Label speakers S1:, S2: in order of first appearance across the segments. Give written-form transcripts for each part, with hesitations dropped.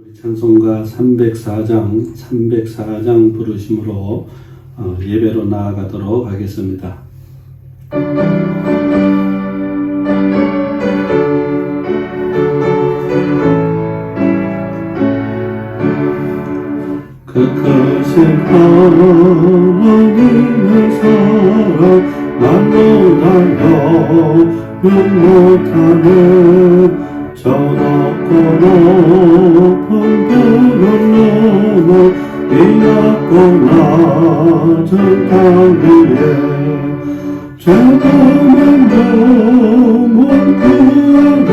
S1: 우리 찬송가 304장 부르심으로 예배로 나아가도록 하겠습니다. 그 크신 하나님의 사랑 말로 달려 못하는 저 높고 높은 벽을 넘어 이 낮고 낮은 땅 위에 죄가만 영원 구하여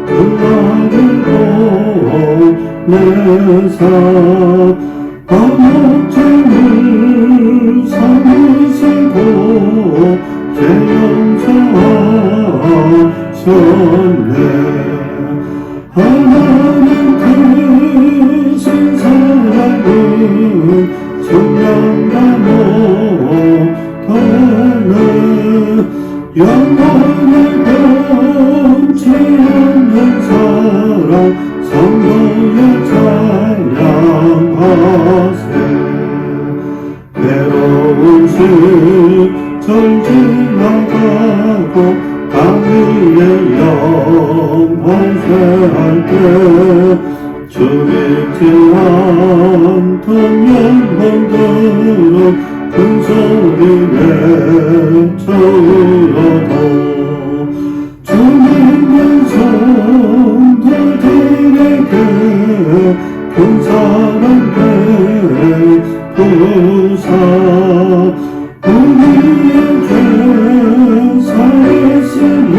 S1: 그 아들도 내사 반역죄를 삼으시고 죄 용서하셨네. 하나님 크신 사랑은 증명다 못하네. 영원히 변치 않는 사랑 성도여 찬양하세. 괴로운 시절 지나가고 땅 위에 영원세할 때 주 믿지 않던 영혼들은 큰 소리 외쳐울어도 주 믿는 성도들에게 큰 사랑 베푸사 우리의 죄 사하시니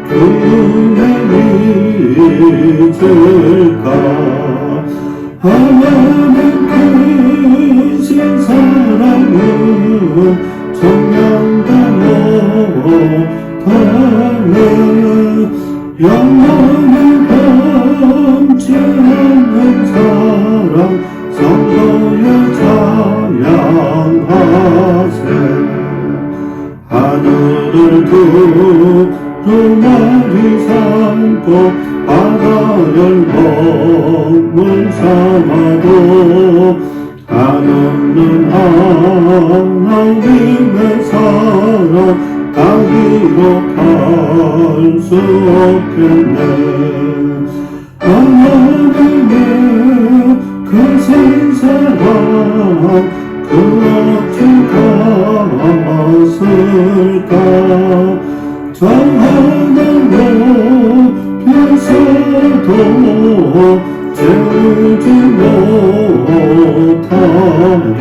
S1: 그 은혜를 잊을까. 하나님 크신 사랑은 정량다 못하네. 영원히 변치 않는 사랑 성도여 찬양하세. 하늘을 두루마리 삼고 바다를 먹물 삼아도 한없는 하나님의 사랑 다 기록할 수 없겠네. 하나님의 크신 사랑 그 어찌가 없을까. 저 하늘 높이서도 채우지 못하니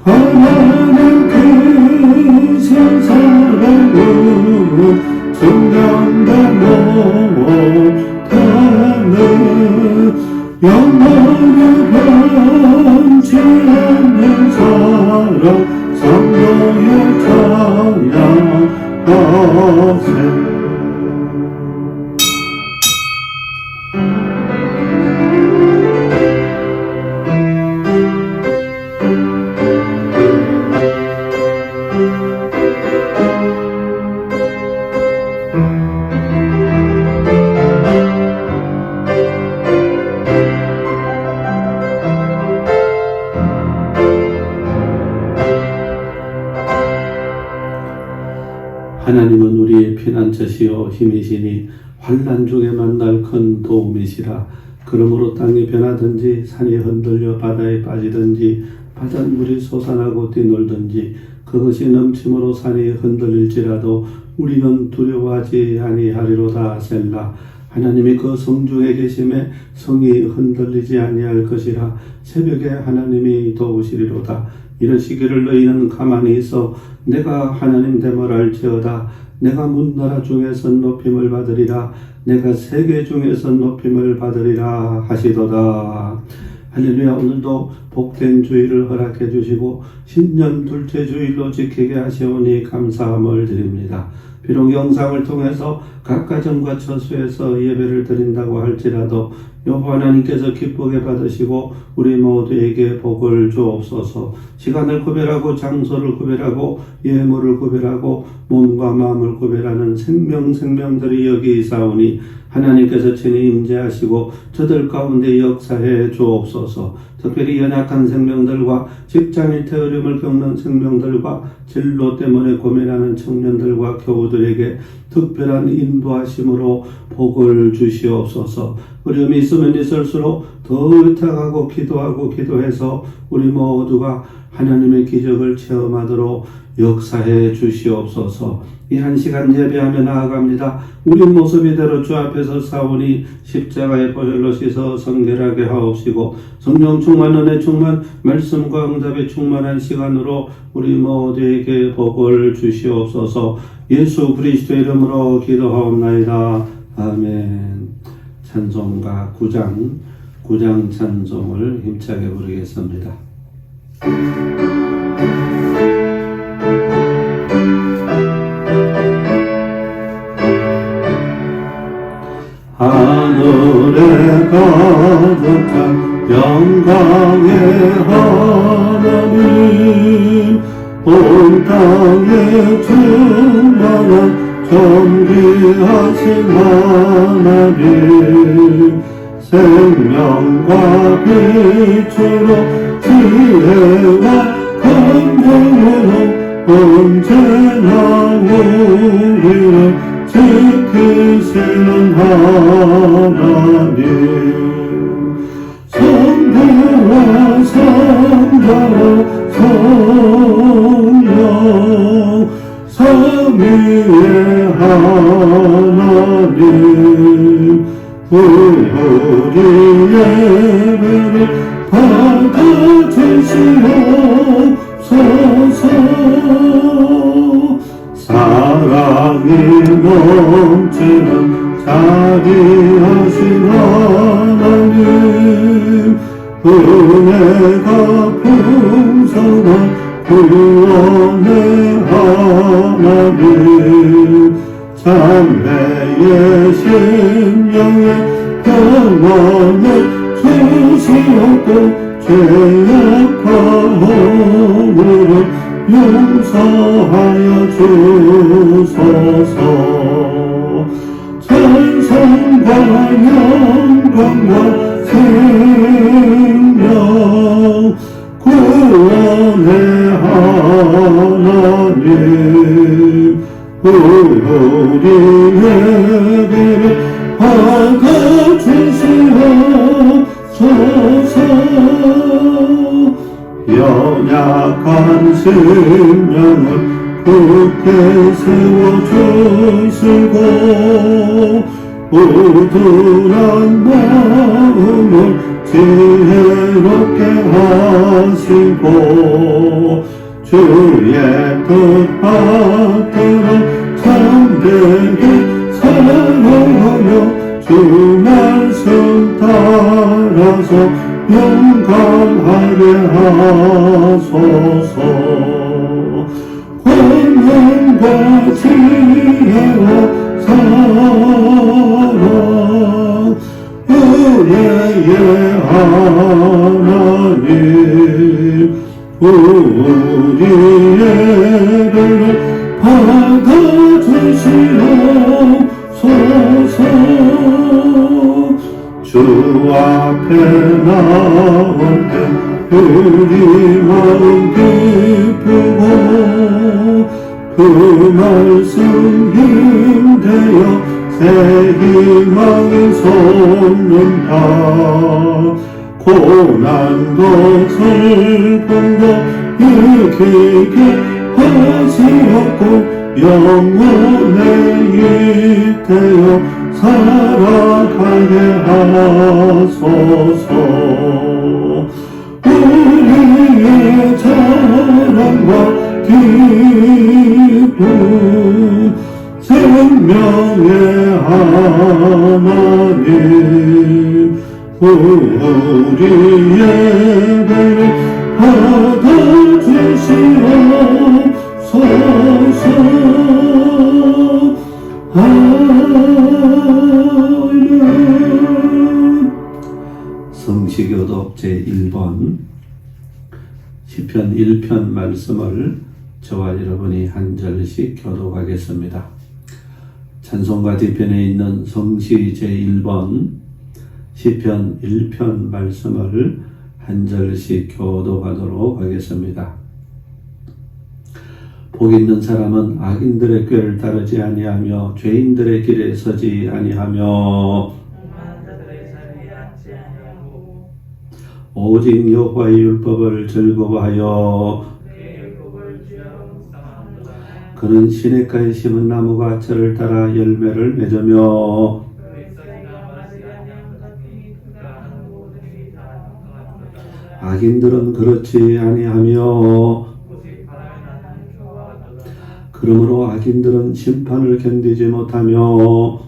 S1: 하나님 크신 사랑은 증명다 못하네. 영원히 변치 않는 사랑 성도여 찬양하세. 하나님은 우리의 피난처시요 힘이시니 환난 중에 만날 큰 도움이시라. 그러므로 땅이 변하든지 산이 흔들려 바다에 빠지든지 바닷물이 솟아나고 뛰놀든지 그것이 넘침으로 산이 흔들릴지라도 우리는 두려워하지 아니하리로다. 셀라. 하나님이 그 성중에 계심에 성이 흔들리지 아니할 것이라. 새벽에 하나님이 도우시리로다. 이러시기를 너희는 가만히 있어 내가 하나님 됨을 알지어다. 내가 문나라 중에서 높임을 받으리라. 내가 세계 중에서 높임을 받으리라 하시도다. 할렐루야. 오늘도 복된 주일을 허락해 주시고 신년 둘째 주일로 지키게 하시오니 감사함을 드립니다. 비록 영상을 통해서 각 가정과 처소에서 예배를 드린다고 할지라도 여호와 하나님께서 기쁘게 받으시고 우리 모두에게 복을 주옵소서. 시간을 구별하고 장소를 구별하고 예물을 구별하고 몸과 마음을 구별하는 생명들이 여기 있사오니 하나님께서 친히 임재하시고 저들 가운데 역사해 주옵소서. 특별히 연약한 생명들과 직장일퇴 어려움을 겪는 생명들과 진로 때문에 고민하는 청년들과 교우들에게 특별한 인도하심으로 복을 주시옵소서. 어려움이 있으면 있을수록 더 의탁하고 기도해서 우리 모두가 하나님의 기적을 체험하도록 역사해 주시옵소서. 이 한 시간 예배하며 나아갑니다. 우리 모습 이대로 주 앞에서 사오니 십자가의 보혈로 씻어 성결하게 하옵시고 성령 충만 은혜 충만 말씀과 응답에 충만한 시간으로 우리 모두에게 복을 주시옵소서. 예수 그리스도의 이름으로 기도하옵나이다. 아멘. 찬송가 9장 찬송을 힘차게 부르겠습니다. 하늘에 가득한 영광의 하나님, 온 땅에 충만한 존귀하신 하나님, 생명과 빛으로 지혜와 권능으로 언제나 우리를 지키시는 하나님, 성부와 성자와 성령 삼위의 하나님, 우리 예배를 받아주시옵소서. 사랑이 넘치는 자비하신 하나님, 은혜가 풍성한 구원의 하나님, 참회의 심령에 평안을 주시옵고 죄악과 허물을 용서하여 주소서. 찬송과 영광과 생명 구원의 하나님, 우리 예배를 받아주시옵소서. 연약한 심령을 굳게 세워주시고 우둔한 마음을 지혜롭게 하시고 주의 뜻 받들어 참되게 사랑하며 주 말씀 따라서 영광하게 하소서. 권능과 지혜와 사랑 은혜의 하나님, 우리 예배를 받아주시옵소서. 주 앞에 나올 때 우리 마음 기쁘고 그 말씀 힘되어 새 희망을 솟는다. 고난도 슬픔도 이기게 하시옵고 영원에 잇대어 살아가게 하소서. 우리의 자랑과 기쁨 생명의 하나님, 우리 예배를 받아주시옵소서. 성시교독 제1번 시편 1편 말씀을 저와 여러분이 한 절씩 교독하겠습니다. 찬송가 뒤편에 있는 성시 제1번 시편 1편 말씀을 한 절씩 교독하도록 하겠습니다. 복 있는 사람은 악인들의 꾀를 따르지 아니하며 죄인들의 길에 서지 아니하며 오직 여호와의 율법을 즐거워하여 그는 시냇가에 심은 나무가 저를 따라 열매를 맺으며 악인들은 그렇지 아니하며 그러므로 악인들은 심판을 견디지 못하며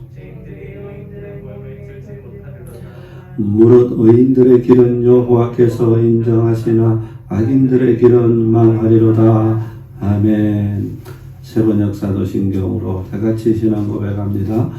S1: 무릇 의인들의 길은 여호와께서 인정하시나 악인들의 길은 망하리로다. 아멘. 세번역 사도신경으로 다같이 신앙 고백합니다.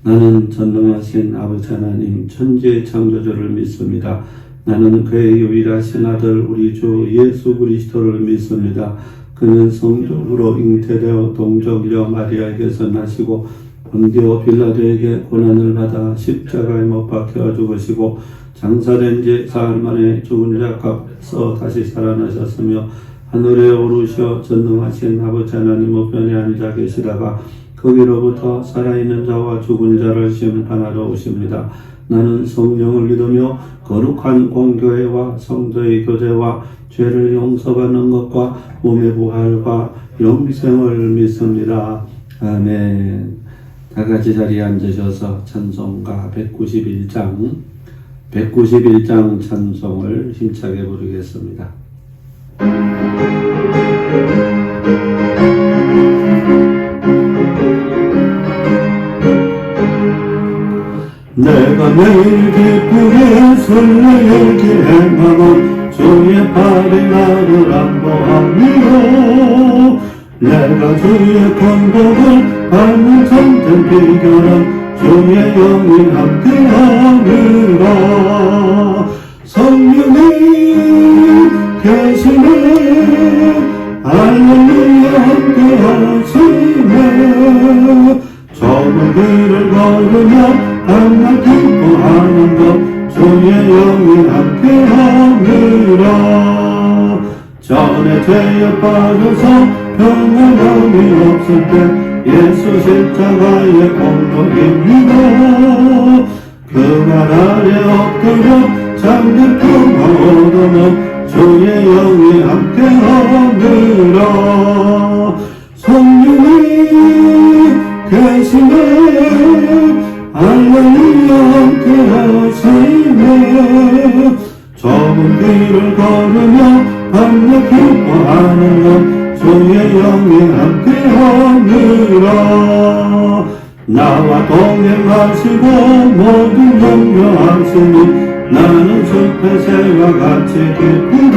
S1: 나는 전능하신 아버지 하나님 천지의 창조주를 믿습니다. 나는 그의 유일하신 아들 우리 주 예수 그리스도를 믿습니다. 그는 성적으로 잉태되어 동정녀 마리아에게서 나시고 본디오 빌라도에게 고난을 받아 십자가에 못 박혀 죽으시고 장사된 지 사흘 만에 죽은 자 가운데서 다시 살아나셨으며 하늘에 오르셔 전능하신 아버지 하나님 우편에 앉아 계시다가 거기로부터 살아있는 자와 죽은 자를 심판하러 오십니다. 나는 성령을 믿으며 거룩한 공교회와 성도의 교제와 죄를 용서받는 것과 몸의 부활과 영생을 믿습니다. 아멘. 다같이 자리에 앉으셔서 찬송가 191장 찬송을 힘차게 부르겠습니다. 내가 매일 기쁘게 설레게 행하는 주의 팔이 나를 안보하며 내가 주의 권복을 받는 참된 비결은 주의 영이 함께하느라 성령이 계시네 할렐루야 함께하시네 좁은 길을 걸으며 항상 기뻐하는 것 주의 영이 함께하느라 전에 죄에 빠져서 평안함이 없을 때 예수 십자가의 공로입니다. 그 말 아래 엎드려 잠든 평화 얻어는 주의 영이 함께하느라 성령이 계시네 할렐루야 함께하시네 좁은 길을 걸으며 밤낮 기뻐하는 것 주의 영이 함께하느라 나와 동행하시고 모든 염려하시니 나는 숲의 새와 같이 기쁘다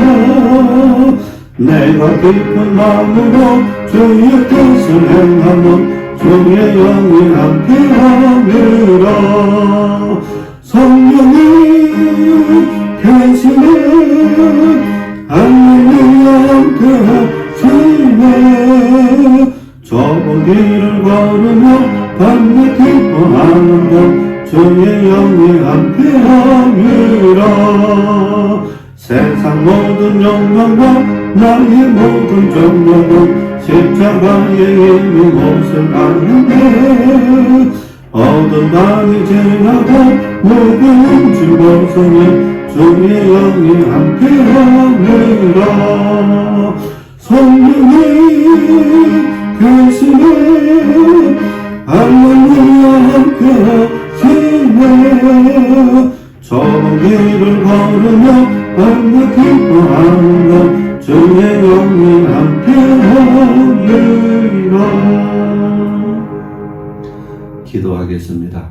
S1: 내가 기쁜 마음으로 주의 뜻을 행하면 주의 영이 함께하느라 성령이 계시네 할렐루야 함께하시네 좁은 길을 걸으며 밤낮 기뻐하는 것 주의 영이 함께하느라 세상 모든 영광과 나의 모든 정력은 십자가의 이미 못을 아는데 어두운 밤이 지나고 무거운 짐벗으니 주의 영이 함께하느라 성령이 계시네 할렐루야 함께하시네 좁은 길을 걸으며 밤낮 기뻐하는 것 주의 영이 함께하느라 기도하겠습니다.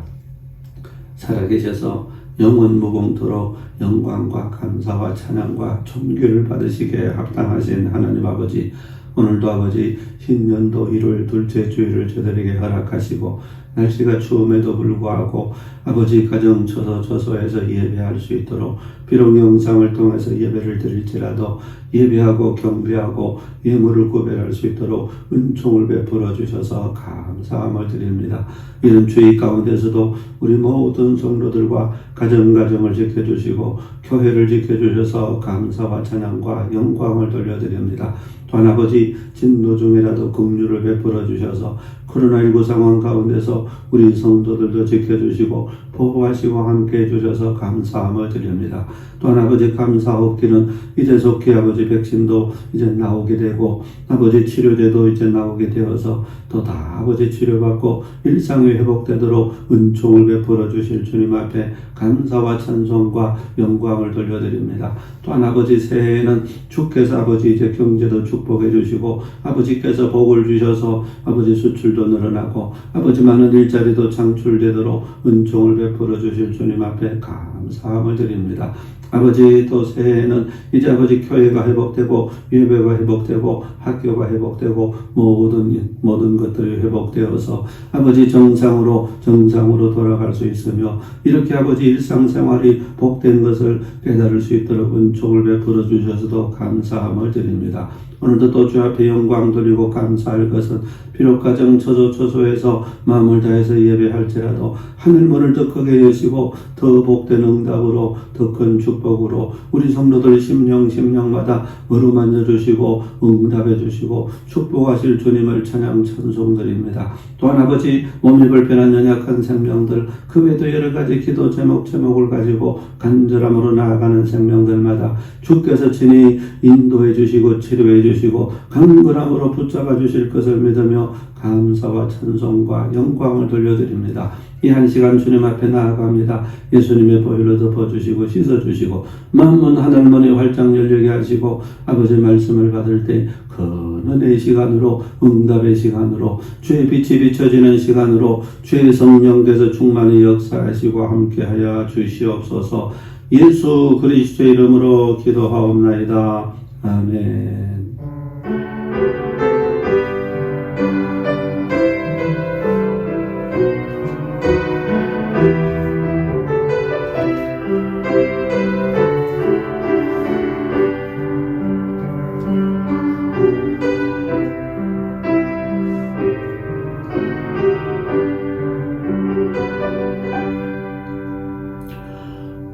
S1: 살아계셔서 영원 무궁토록 영광과 감사와 찬양과 존귀를 받으시기에 합당하신 하나님 아버지 오늘도 아버지 신년도 1월 둘째 주일을 저들에게 허락하시고 날씨가 추움에도 불구하고 아버지 가정 처소에서 예배할 수 있도록 비록 영상을 통해서 예배를 드릴지라도 예배하고 경배하고 예물을 구별할 수 있도록 은총을 베풀어 주셔서 감사함을 드립니다. 이런 주의 가운데서도 우리 모든 성도들과 가정을 지켜주시고 교회를 지켜주셔서 감사와 찬양과 영광을 돌려드립니다. 또한 아버지 진노 중이라도 긍휼을 베풀어 주셔서 코로나19 상황 가운데서 우리 성도들도 지켜주시고 보호하시고 함께해 주셔서 감사함을 드립니다. 또한 아버지 감사옵기는 이제 속히 아버지 백신도 이제 나오게 되고 아버지 치료제도 이제 나오게 되어서 또 다 아버지 치료받고 일상이 회복되도록 은총을 베풀어 주실 주님 앞에 감사와 찬송과 영광을 돌려드립니다. 또한 아버지 새해에는 주께서 아버지 이제 경제도 축복해 주시고 아버지께서 복을 주셔서 아버지 수출도 늘어나고 아버지 많은 일자리도 창출되도록 은총을 베풀어 주실 주님 앞에 감사함을 드립니다. 아버지 또 새해에는 이제 아버지 교회가 회복되고 예배가 회복되고 학교가 회복되고 모든 것들이 회복되어서 아버지 정상으로 돌아갈 수 있으며 이렇게 아버지 일상생활이 복된 것을 깨달을 수 있도록 은총을 베풀어 주셔서도 감사함을 드립니다. 오늘도 또 주 앞에 영광 드리고 감사할 것은 비록 가정 처소에서 마음을 다해서 예배할지라도 하늘문을 더 크게 여시고 더 복된 응답으로 더 큰 축복으로 우리 성도들 심령마다 어루만져 주시고 응답해 주시고 축복하실 주님을 찬양 찬송드립니다. 또한 아버지 몸이 불편한 연약한 생명들 그 외에도 여러 가지 기도 제목을 가지고 간절함으로 나아가는 생명들마다 주께서 친히 인도해 주시고 치료해 주시고 강건함으로 붙잡아 주실 것을 믿으며 감사와 찬송과 영광을 돌려드립니다. 이 한 시간 주님 앞에 나아갑니다. 예수님의 보혈로 덮어주시고 씻어주시고 만문 하늘문이 활짝 열리게 하시고 아버지 말씀을 받을 때 큰 은혜의 시간으로 응답의 시간으로 주의 빛이 비춰지는 시간으로 주의 성령께서 충만히 역사하시고 함께하여 주시옵소서. 예수 그리스도의 이름으로 기도하옵나이다. 아멘.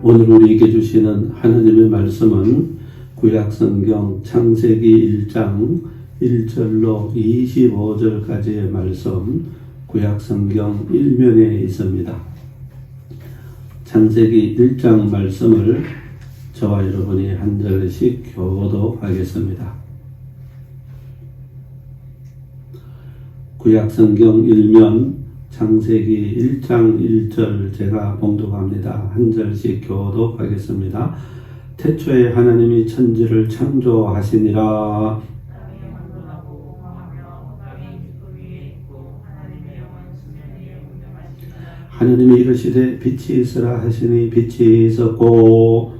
S1: 오늘 우리에게 주시는 하나님의 말씀은 구약성경 창세기 1장 1절로 25절까지의 말씀 구약성경 1면에 있습니다. 창세기 1장 말씀을 저와 여러분이 한 절씩 교독하겠습니다. 구약성경 1면 창세기 1장 1절 제가 봉독합니다. 한 절씩 교독하겠습니다. 태초에 하나님이 천지를 창조하시니라. 하나님이 이르시되 빛이 있으라 하시니 빛이 있었고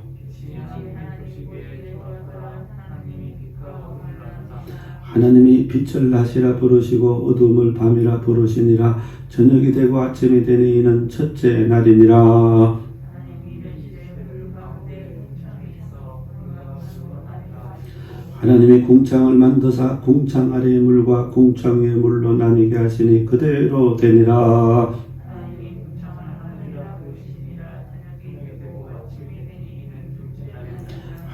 S1: 하나님이 빛을 낮이라 부르시고 어둠을 밤이라 부르시니라. 저녁이 되고 아침이 되니 이는 첫째 날이니라. 하나님이 궁창을 만드사 궁창 아래의 물과 궁창 위의 물로 나뉘게 하시니 그대로 되니라.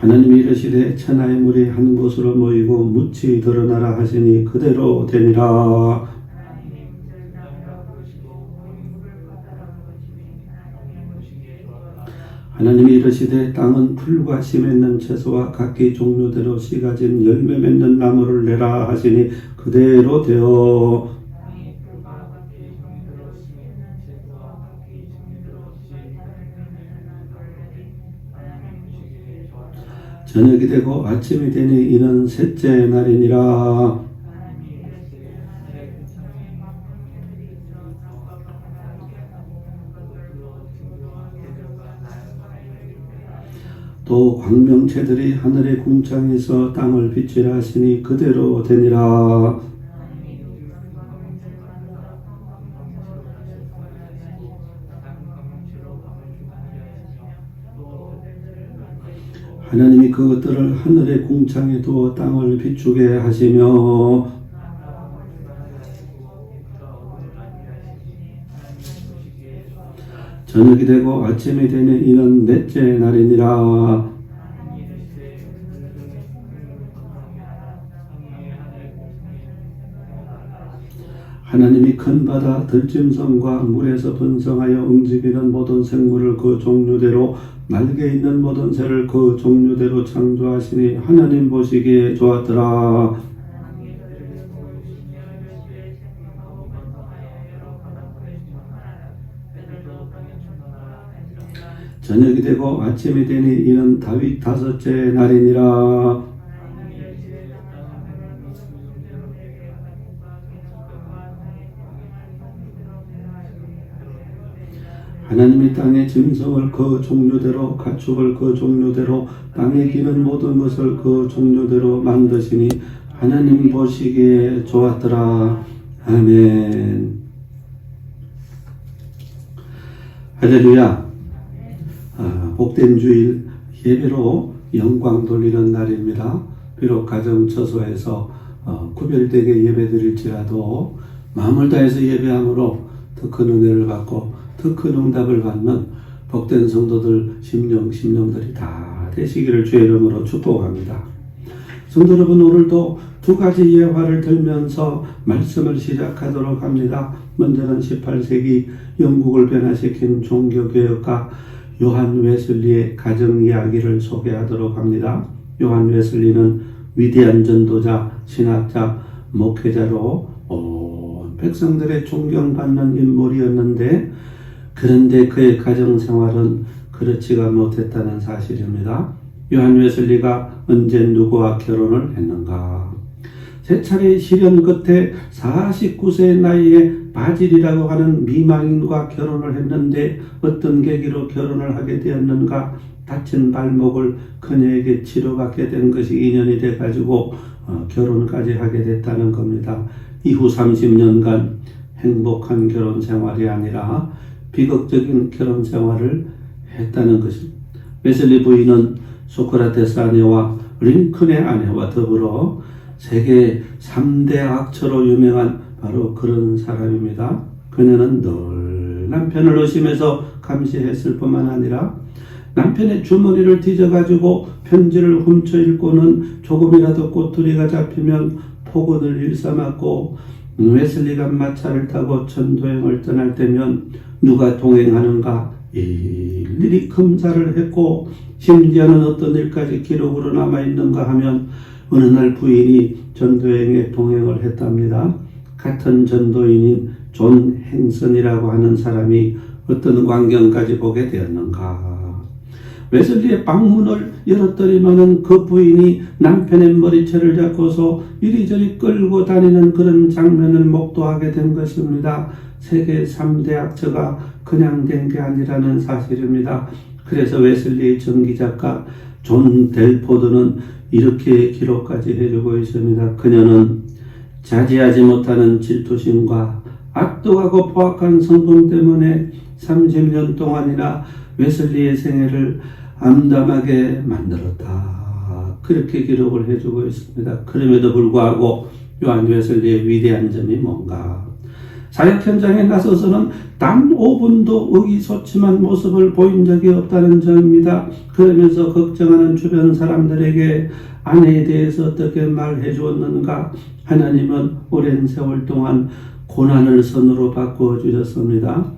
S1: 하나님이 이르시되 천하의 물이 한 곳으로 모이고 묻이 드러나라 하시니 그대로 되니라. 하나님이 이르시되 땅은 풀과 씨 맺는 채소와 각기 종류대로 씨 가진 열매 맺는 나무를 내라 하시니 그대로 되어 저녁이 되고 아침이 되니 이는 셋째 날이니라. 또 광명체들이 하늘의 궁창에서 땅을 비치라 하시니 그대로 되니라. 하나님이 그것들을 하늘의 궁창에 두어 땅을 비추게 하시며 저녁이 되고 아침이 되니 이는 넷째 날이니라. 하나님이 큰 바다 들짐승과 물에서 번성하여 움직이는 모든 생물을 그 종류대로 날개 있는 모든 새를 그 종류대로 창조하시니 하나님 보시기에 좋았더라. 저녁이 되고 아침이 되니 이는 다윗 다섯째 날이니라. 하나님이 땅의 짐승을 그 종류대로 가축을 그 종류대로 땅에 기는 모든 것을 그 종류대로 만드시니 하나님 보시기에 좋았더라. 아멘. 할렐루야. 복된 주일 예배로 영광 돌리는 날입니다. 비록 가정 처소에서 구별되게 예배드릴지라도 마음을 다해서 예배함으로 더 큰 은혜를 받고 더 큰 응답을 받는 복된 성도들 심령들이 다 되시기를 주의 이름으로 축복합니다. 성도 여러분, 오늘도 두 가지 예화를 들면서 말씀을 시작하도록 합니다. 먼저는 18세기 영국을 변화시킨 종교개혁가 요한 웨슬리의 가정 이야기를 소개하도록 합니다. 요한 웨슬리는 위대한 전도자, 신학자, 목회자로 온 백성들의 존경받는 인물이었는데 그런데 그의 가정생활은 그렇지가 못했다는 사실입니다. 요한 웨슬리가 언제 누구와 결혼을 했는가? 세 차례의 시련 끝에 49세의 나이에 바질이라고 하는 미망인과 결혼을 했는데 어떤 계기로 결혼을 하게 되었는가? 다친 발목을 그녀에게 치료받게 된 것이 인연이 돼가지고 결혼까지 하게 됐다는 겁니다. 이후 30년간 행복한 결혼 생활이 아니라 비극적인 결혼 생활을 했다는 것입니다. 웨슬리 부인은 소크라테스 아내와 링컨의 아내와 더불어 세계 3대 악처로 유명한 바로 그런 사람입니다. 그녀는 늘 남편을 의심해서 감시했을 뿐만 아니라 남편의 주머니를 뒤져가지고 편지를 훔쳐 읽고는 조금이라도 꼬투리가 잡히면 폭언을 일삼았고 웨슬리가 마차를 타고 전도행을 떠날 때면 누가 동행하는가 일일이 검사를 했고 심지어는 어떤 일까지 기록으로 남아있는가 하면 어느 날 부인이 전도행에 동행을 했답니다. 같은 전도인인 존 행선이라고 하는 사람이 어떤 광경까지 보게 되었는가. 웨슬리의 방문을 열었더니만은 그 부인이 남편의 머리채를 잡고서 이리저리 끌고 다니는 그런 장면을 목도하게 된 것입니다. 세계 3대 악처가 그냥 된 게 아니라는 사실입니다. 그래서 웨슬리의 전기작가 존 델포드는 이렇게 기록까지 해주고 있습니다. 그녀는 자제하지 못하는 질투심과 악독하고 포악한 성품 때문에 30년 동안이나 웨슬리의 생애를 암담하게 만들었다. 그렇게 기록을 해주고 있습니다. 그럼에도 불구하고 요한 웨슬리의 위대한 점이 뭔가? 사역 현장에 나서서는 단 5분도 의기소침한 모습을 보인 적이 없다는 점입니다. 그러면서 걱정하는 주변 사람들에게 아내에 대해서 어떻게 말해 주었는가? 하나님은 오랜 세월 동안 고난을 선으로 바꾸어 주셨습니다.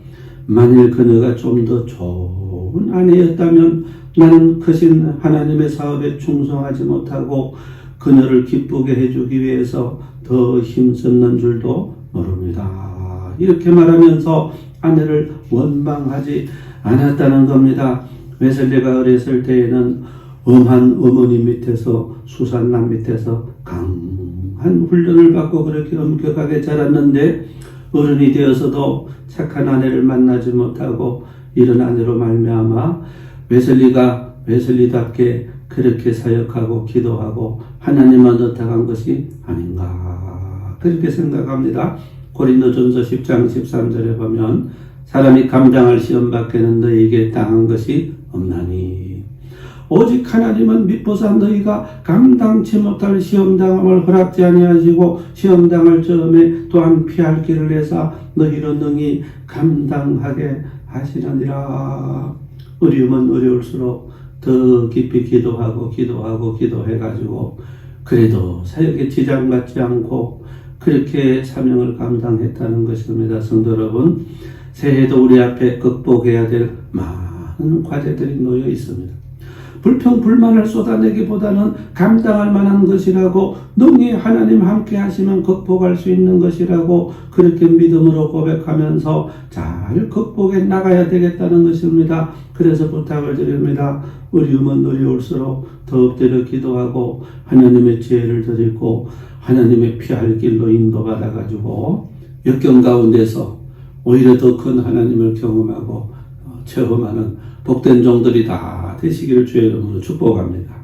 S1: 만일 그녀가 좀 더 좋은 아내였다면 나는 크신 하나님의 사업에 충성하지 못하고 그녀를 기쁘게 해주기 위해서 더 힘썼는 줄도 모릅니다. 이렇게 말하면서 아내를 원망하지 않았다는 겁니다. 웨슬리가 어렸을 때에는 엄한 어머니 밑에서 수산남 밑에서 강한 훈련을 받고 그렇게 엄격하게 자랐는데 어른이 되어서도 착한 아내를 만나지 못하고 이런 아내로 말미암아 웨슬리가 웨슬리답게 그렇게 사역하고 기도하고 하나님만 의탁한 것이 아닌가 그렇게 생각합니다. 고린도전서 10장 13절에 보면 사람이 감당할 시험 밖에는 너에게 당한 것이 없나니 오직 하나님은 미포사 너희가 감당치 못할 시험당함을 허락지 아니하시고 시험당할 점에 또한 피할 길을 내사 너희로 능히 감당하게 하시느니라. 어려우면 어려울수록 더 깊이 기도해가지고 그래도 사역에 지장받지 않고 그렇게 사명을 감당했다는 것입니다. 성도 여러분, 새해도 우리 앞에 극복해야 될 많은 과제들이 놓여 있습니다. 불평, 불만을 쏟아내기보다는 감당할 만한 것이라고, 능히 하나님 함께 하시면 극복할 수 있는 것이라고 그렇게 믿음으로 고백하면서 잘 극복해 나가야 되겠다는 것입니다. 그래서 부탁을 드립니다. 어려우면 어려울수록 더 엎드려 기도하고 하나님의 지혜를 드리고 하나님의 피할 길로 인도받아가지고 역경 가운데서 오히려 더 큰 하나님을 경험하고 체험하는 복된 종들이 다 되시기를 주의 이름으로 축복합니다.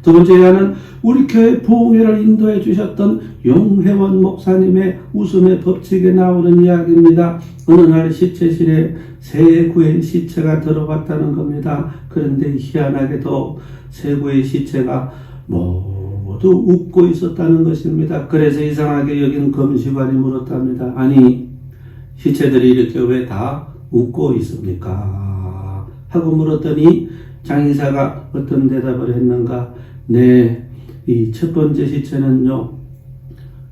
S1: 두 번째는 우리 교회 부흥회를 인도해 주셨던 용혜원 목사님의 웃음의 법칙에 나오는 이야기입니다. 어느 날 시체실에 세 구의 시체가 들어갔다는 겁니다. 그런데 희한하게도 세 구의 시체가 모두 웃고 있었다는 것입니다. 그래서 이상하게 여긴 검시관이 물었답니다. 아니, 시체들이 이렇게 왜 다 웃고 있습니까? 하고 물었더니 장의사가 어떤 대답을 했는가? 네, 이 첫 번째 시체는요,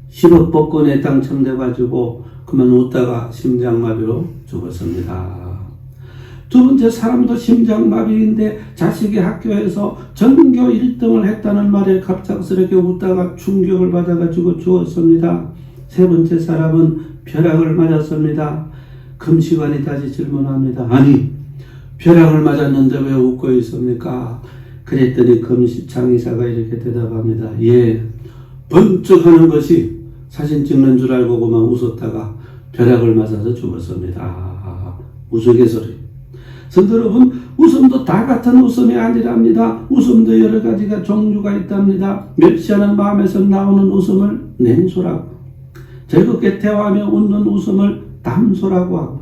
S1: 10억 복권에 당첨돼가지고 그만 웃다가 심장마비로 죽었습니다. 두 번째 사람도 심장마비인데 자식이 학교에서 전교 1등을 했다는 말에 갑작스럽게 웃다가 충격을 받아가지고 죽었습니다. 세 번째 사람은 벼락을 맞았습니다. 금시관이 다시 질문합니다. 아니, 벼락을 맞았는데 왜 웃고 있습니까? 그랬더니 장의사가 이렇게 대답합니다. 예, 번쩍 하는 것이 사진 찍는 줄 알고 그만 웃었다가 벼락을 맞아서 죽었습니다. 우스갯소리. 성도 여러분, 웃음도 다 같은 웃음이 아니랍니다. 웃음도 여러 가지가 종류가 있답니다. 맵시 않은 마음에서 나오는 웃음을 냉소라고, 즐겁게 대화하며 웃는 웃음을 담소라고 하고,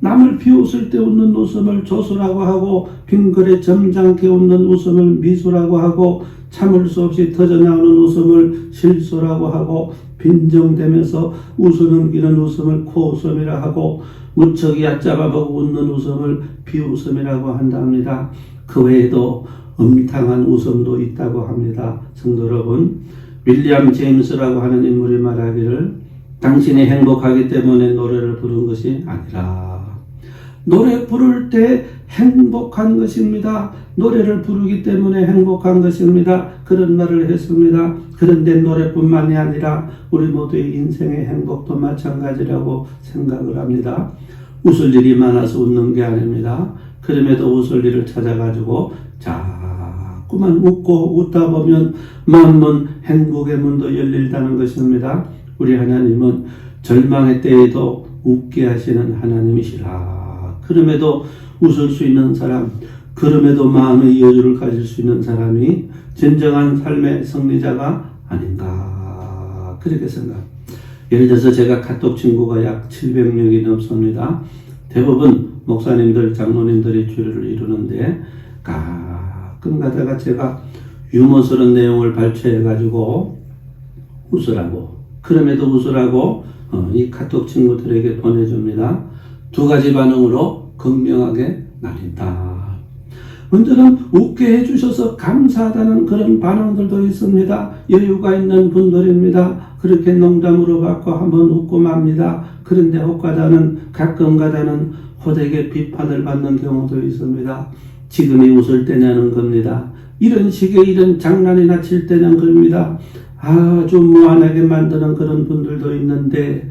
S1: 남을 비웃을 때 웃는 웃음을 조소라고 하고, 빙글에 점잖게 웃는 웃음을 미소라고 하고, 참을 수 없이 터져나오는 웃음을 실소라고 하고, 빈정대면서 웃어넘기는 웃음을 코웃음이라 하고, 무척 얕잡아보고 웃는 웃음을 비웃음이라고 한답니다. 그 외에도 음탕한 웃음도 있다고 합니다. 성도 여러분, 윌리엄 제임스라고 하는 인물이 말하기를 당신이 행복하기 때문에 노래를 부른 것이 아니라 노래 부를 때 행복한 것입니다. 노래를 부르기 때문에 행복한 것입니다. 그런 말을 했습니다. 그런데 노래뿐만이 아니라 우리 모두의 인생의 행복도 마찬가지라고 생각을 합니다. 웃을 일이 많아서 웃는 게 아닙니다. 그럼에도 웃을 일을 찾아가지고 자꾸만 웃고 웃다 보면 마음은 행복의 문도 열린다는 것입니다. 우리 하나님은 절망의 때에도 웃게 하시는 하나님이시라. 그럼에도 웃을 수 있는 사람, 그럼에도 마음의 여유를 가질 수 있는 사람이 진정한 삶의 승리자가 아닌가, 그렇게 생각합니다. 예를 들어서 제가 카톡 친구가 약 700명이 넘습니다. 대부분 목사님들, 장로님들이 주를 이루는데 가끔 가다가 제가 유머스러운 내용을 발췌해가지고 웃으라고, 그럼에도 웃으라고 이 카톡 친구들에게 보내줍니다. 두 가지 반응으로 극명하게 나뉜다. 먼저는 웃게 해주셔서 감사하다는 그런 반응들도 있습니다. 여유가 있는 분들입니다. 그렇게 농담으로 받고 한번 웃고 맙니다. 그런데 가끔 가다는 호되게 비판을 받는 경우도 있습니다. 지금이 웃을 때냐는 겁니다. 이런 식의 이런 장난이나 칠 때냐는 겁니다. 아주 무한하게 만드는 그런 분들도 있는데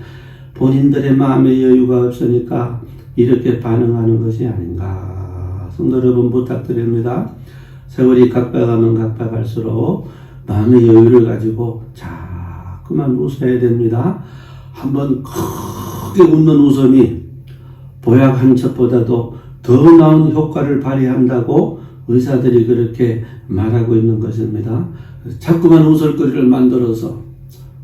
S1: 본인들의 마음의 여유가 없으니까 이렇게 반응하는 것이 아닌가. 성도 여러분, 부탁드립니다. 세월이 각박하면 각박할수록 마음의 여유를 가지고 자꾸만 웃어야 됩니다. 한번 크게 웃는 웃음이 보약 한 첩보다도 더 나은 효과를 발휘한다고 의사들이 그렇게 말하고 있는 것입니다. 자꾸만 웃을거리를 만들어서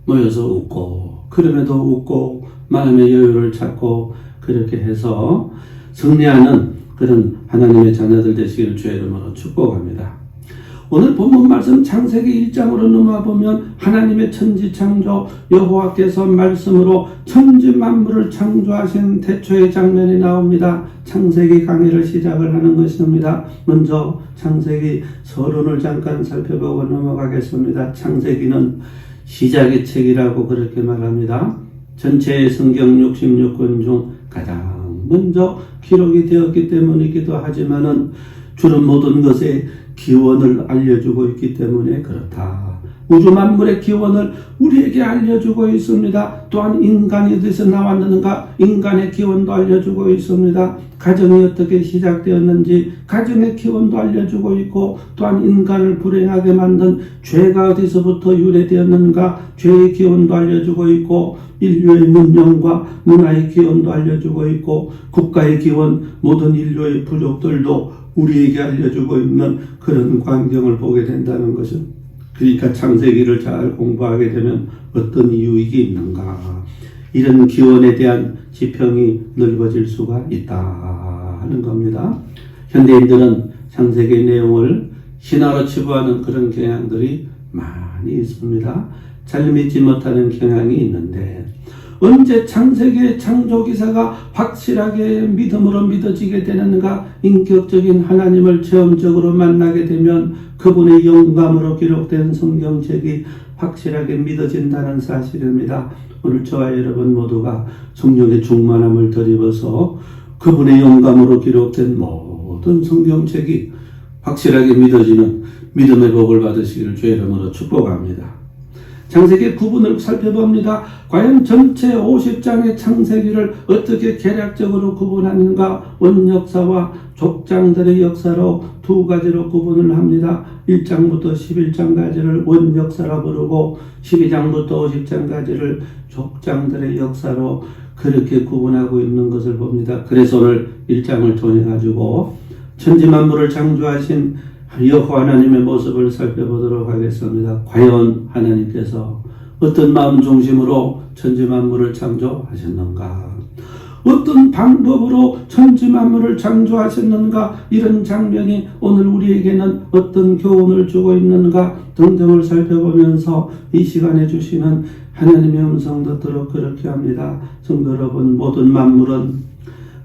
S1: 모여서 웃고, 그럼에도 웃고 마음의 여유를 찾고 그렇게 해서 승리하는 그런 하나님의 자녀들 되시기를 주의 이름으로 축복합니다. 오늘 본문 말씀 창세기 1장으로 넘어와 보면 하나님의 천지 창조 여호와께서 말씀으로 천지 만물을 창조하신 태초의 장면이 나옵니다. 창세기 강의를 시작을 하는 것입니다. 먼저 창세기 서론을 잠깐 살펴보고 넘어가겠습니다. 창세기는 시작의 책이라고 그렇게 말합니다. 전체 성경 66권 중 가장 먼저 기록이 되었기 때문이기도 하지만은 주는 모든 것의 기원을 알려주고 있기 때문에 그렇다. 우주 만물의 기원을 우리에게 알려주고 있습니다. 또한 인간이 어디서 나왔는가 인간의 기원도 알려주고 있습니다. 가정이 어떻게 시작되었는지 가정의 기원도 알려주고 있고, 또한 인간을 불행하게 만든 죄가 어디서부터 유래되었는가 죄의 기원도 알려주고 있고, 인류의 문명과 문화의 기원도 알려주고 있고, 국가의 기원, 모든 인류의 부족들도 우리에게 알려주고 있는 그런 광경을 보게 된다는 것은, 그러니까 창세기를 잘 공부하게 되면 어떤 유익이 있는가, 이런 기원에 대한 지평이 넓어질 수가 있다 하는 겁니다. 현대인들은 창세기 내용을 신화로 치부하는 그런 경향들이 많이 있습니다. 잘 믿지 못하는 경향이 있는데, 언제 창세기의 창조기사가 확실하게 믿음으로 믿어지게 되는가, 인격적인 하나님을 체험적으로 만나게 되면 그분의 영감으로 기록된 성경책이 확실하게 믿어진다는 사실입니다. 오늘 저와 여러분 모두가 성령의 충만함을 덧입어서 그분의 영감으로 기록된 모든 성경책이 확실하게 믿어지는 믿음의 복을 받으시기를 주의 이름으로 축복합니다. 창세기 구분을 살펴봅니다. 과연 전체 50장의 창세기를 어떻게 계략적으로 구분하는가, 원역사와 족장들의 역사로 두 가지로 구분을 합니다. 1장부터 11장까지를 원역사라 부르고 12장부터 50장까지를 족장들의 역사로 그렇게 구분하고 있는 것을 봅니다. 그래서 오늘 1장을 통해 가지고 천지만물을 창조하신 여호와 하나님의 모습을 살펴보도록 하겠습니다. 과연 하나님께서 어떤 마음 중심으로 천지만물을 창조하셨는가, 어떤 방법으로 천지만물을 창조하셨는가, 이런 장면이 오늘 우리에게는 어떤 교훈을 주고 있는가 등등을 살펴보면서 이 시간에 주시는 하나님의 음성 듣도록 그렇게 합니다. 성도 여러분, 모든 만물은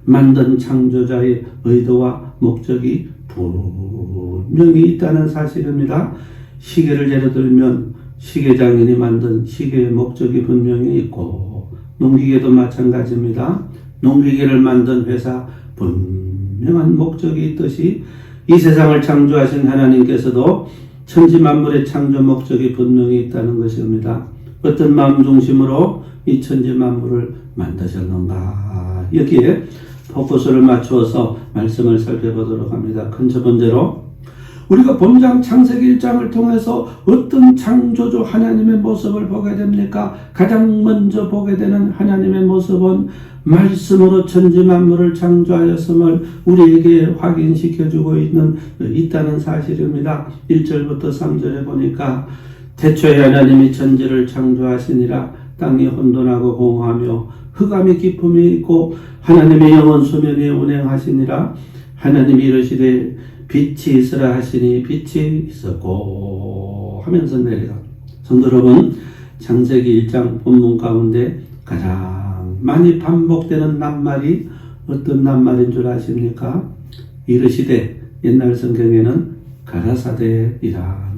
S1: 만든 창조자의 의도와 목적이 분명히 있다는 사실입니다. 시계를 예를 들면 시계장인이 만든 시계의 목적이 분명히 있고, 농기계도 마찬가지입니다. 농기계를 만든 회사 분명한 목적이 있듯이 이 세상을 창조하신 하나님께서도 천지만물의 창조 목적이 분명히 있다는 것입니다. 어떤 마음 중심으로 이 천지만물을 만드셨는가, 여기에 포커스를 맞추어서 말씀을 살펴보도록 합니다. 큰 첫 번째로 우리가 본장 창세기 1장을 통해서 어떤 창조주 하나님의 모습을 보게 됩니까? 가장 먼저 보게 되는 하나님의 모습은 말씀으로 천지만물을 창조하였음을 우리에게 확인시켜주고 있다는 사실입니다. 1절부터 3절에 보니까 태초에 하나님이 천지를 창조하시니라. 땅이 혼돈하고 공허하며 흑암의 깊음이 있고 하나님의 영원 수면에 운행하시니라. 하나님이 이르시되 빛이 있으라 하시니 빛이 있었고 하면서 내려가. 성도 여러분, 창세기 1장 본문 가운데 가장 많이 반복되는 낱말이 어떤 낱말인 줄 아십니까? 이르시되, 옛날 성경에는 가라사대이라.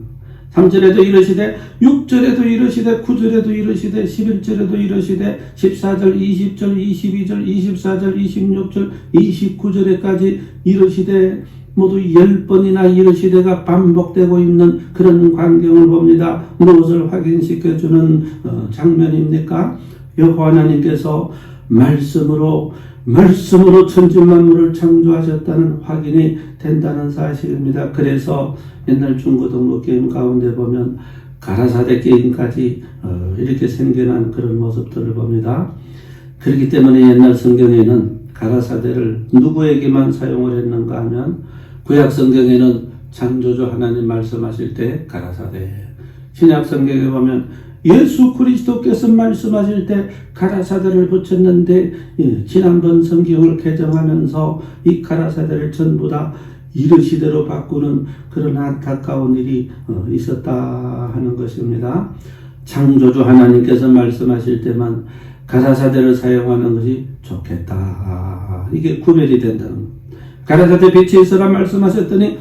S1: 3절에도 이르시되, 6절에도 이르시되, 9절에도 이르시되, 11절에도 이르시되, 14절, 20절, 22절, 24절, 26절, 29절에까지 이르시되, 모두 10번이나 이르시되가 반복되고 있는 그런 광경을 봅니다. 무엇을 확인시켜주는 장면입니까? 여호와 하나님께서 말씀으로 천지만물을 창조하셨다는 확인이 된다는 사실입니다. 그래서 옛날 중고등부 게임 가운데 보면 가라사대 게임까지 이렇게 생겨난 그런 모습들을 봅니다. 그렇기 때문에 옛날 성경에는 가라사대를 누구에게만 사용을 했는가 하면, 구약 성경에는 창조주 하나님 말씀하실 때 가라사대, 신약 성경에 보면 예수 그리스도께서 말씀하실 때 가라사대를 붙였는데, 지난번 성경을 개정하면서 이 가라사대를 전부 다 이르시대로 바꾸는 그런 안타까운 일이 있었다 하는 것입니다. 창조주 하나님께서 말씀하실 때만 가라사대를 사용하는 것이 좋겠다. 이게 구별이 된다는 것. 가라사대 빛이 있으라 말씀하셨더니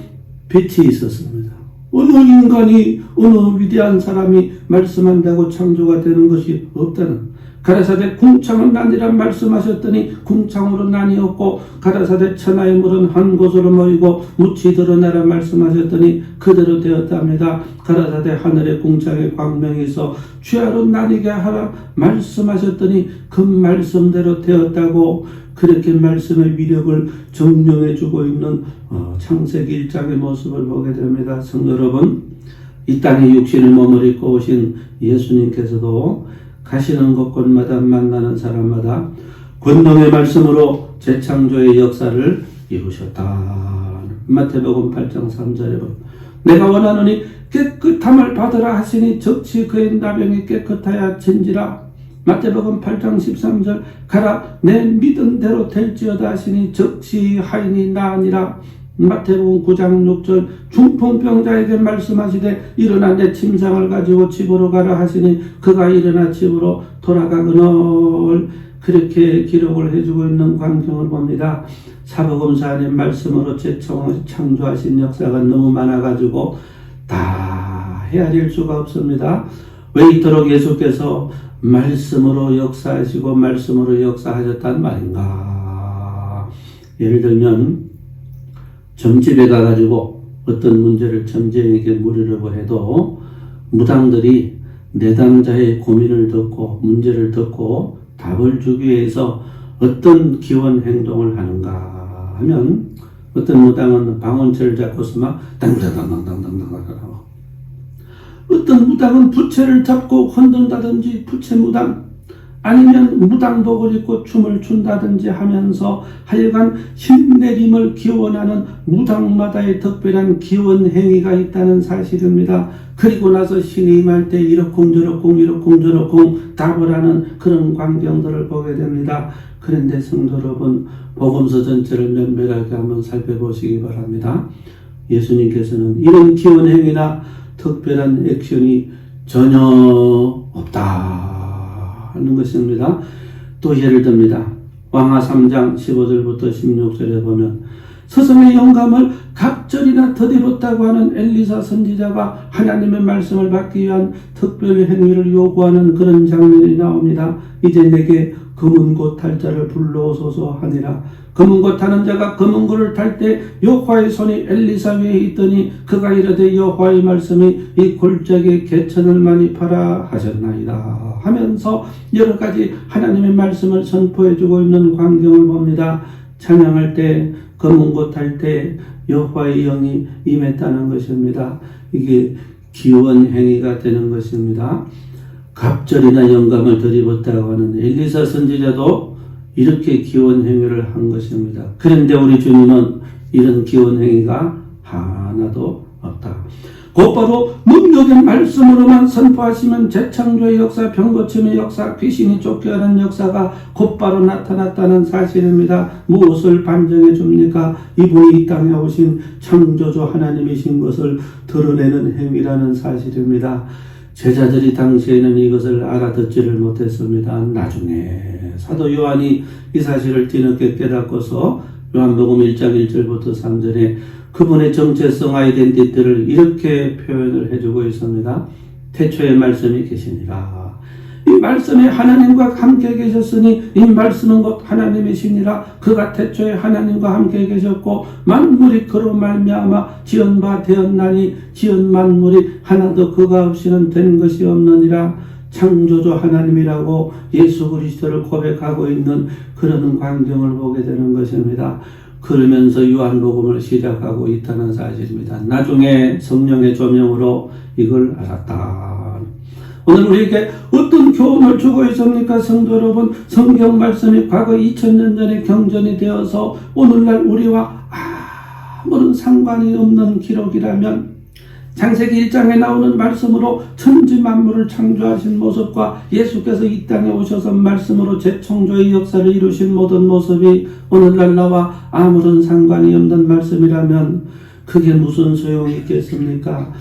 S1: 빛이 있었습니다. 어느 인간이 어느 위대한 사람이 말씀한다고 창조가 되는 것이 없다는, 가라사대 궁창은 나니라 말씀하셨더니 궁창으로 나뉘었고, 가라사대 천하의 물은 한 곳으로 모이고 묻히 드러나라 말씀하셨더니 그대로 되었답니다. 가라사대 하늘의 궁창에 광명이 있어 취하로 나뉘게 하라 말씀하셨더니 그 말씀대로 되었다고, 그렇게 말씀의 위력을 증명해 주고 있는 창세기 1장의 모습을 보게 됩니다. 성도 여러분, 이 땅에 육신을 몸을 입고 오신 예수님께서도 가시는 곳곳마다 만나는 사람마다 권능의 말씀으로 재창조의 역사를 이루셨다. 마태복음 8장 3절에 보면 내가 원하노니 깨끗함을 받으라 하시니 적시 그의 나병이 깨끗하여 진지라. 마태복음 8장 13절 가라 내 믿은 대로 될지어다 하시니 적시 하인이 나으니라. 마태복음 9장 6절 중풍병자에게 말씀하시되 일어나 내 침상을 가지고 집으로 가라 하시니 그가 일어나 집으로 돌아가거늘. 그렇게 기록을 해주고 있는 광경을 봅니다. 사복음서 안에 말씀으로 재창조하신 역사가 너무 많아가지고 다 헤아릴 수가 없습니다. 왜 이토록 예수께서 말씀으로 역사하시고 말씀으로 역사하셨단 말인가? 예를 들면 점집에 가가지고 어떤 문제를 점쟁이에게 물으려고 해도 무당들이 내담자의 고민을 듣고 문제를 듣고 답을 주기 위해서 어떤 기원 행동을 하는가 하면, 어떤 무당은 방언체를 잡고서 막 당당당당당당당당, 어떤 무당은 부채를 잡고 흔든다든지 부채 무당, 아니면 무당복을 입고 춤을 춘다든지 하면서 하여간 힘내림을 기원하는 무당마다의 특별한 기원 행위가 있다는 사실입니다. 그리고 나서 신이 임할 때 이러쿵저러쿵 답을 하는 그런 광경들을 보게 됩니다. 그런데 성도 여러분, 복음서 전체를 면밀하게 한번 살펴보시기 바랍니다. 예수님께서는 이런 기원 행위나 특별한 액션이 전혀 없다 하는 것입니다. 또 예를 듭니다. 왕하 3장 15절부터 16절에 보면 스스로의 영감을 갑절이나 더디었다고 하는 엘리사 선지자가 하나님의 말씀을 받기 위한 특별 행위를 요구하는 그런 장면이 나옵니다. 이제 내게 금은고 탈 자를 불러오소서 하니라. 금은고 타는 자가 금은고를 탈 때 여호와의 손이 엘리사 위에 있더니 그가 이르되 여호와의 말씀이 이 골짜기에 개천을 많이 파라 하셨나이다 하면서 여러 가지 하나님의 말씀을 선포해주고 있는 광경을 봅니다. 찬양할 때 금은고 탈 때 여호와의 영이 임했다는 것입니다. 이게 기원 행위가 되는 것입니다. 갑절이나 영감을 들이붓다고 하는 엘리사 선지자도 이렇게 기원 행위를 한 것입니다. 그런데 우리 주님은 이런 기원 행위가 하나도 없다. 곧바로 능력의 말씀으로만 선포하시면 재창조의 역사, 병고침의 역사, 귀신이 쫓겨가는 역사가 곧바로 나타났다는 사실입니다. 무엇을 반증해 줍니까? 이분이 이 땅에 오신 창조주 하나님이신 것을 드러내는 행위라는 사실입니다. 제자들이 당시에는 이것을 알아듣지를 못했습니다. 나중에 사도 요한이 이 사실을 뒤늦게 깨닫고서 요한복음 1장 1절부터 3절에 그분의 정체성 아이덴티티를 이렇게 표현을 해주고 있습니다. 태초에 말씀이 계시니라. 이 말씀에 하나님과 함께 계셨으니 이 말씀은 곧 하나님이시니라. 그가 태초에 하나님과 함께 계셨고 만물이 그로 말미암아 지은 바 되었나니 지은 만물이 하나도 그가 없이는 된 것이 없느니라. 창조주 하나님이라고 예수 그리스도를 고백하고 있는 그런 광경을 보게 되는 것입니다. 그러면서 요한복음을 시작하고 있다는 사실입니다. 나중에 성령의 조명으로 이걸 알았다. 오늘 우리에게 어떤 교훈을 주고 있습니까? 성도 여러분, 성경 말씀이 과거 2000년 전에 경전이 되어서 오늘날 우리와 아무런 상관이 없는 기록이라면 창세기 1장에 나오는 말씀으로 천지 만물을 창조하신 모습과 예수께서 이 땅에 오셔서 말씀으로 재창조의 역사를 이루신 모든 모습이 오늘날 나와 아무런 상관이 없는 말씀이라면 그게 무슨 소용이 있겠습니까?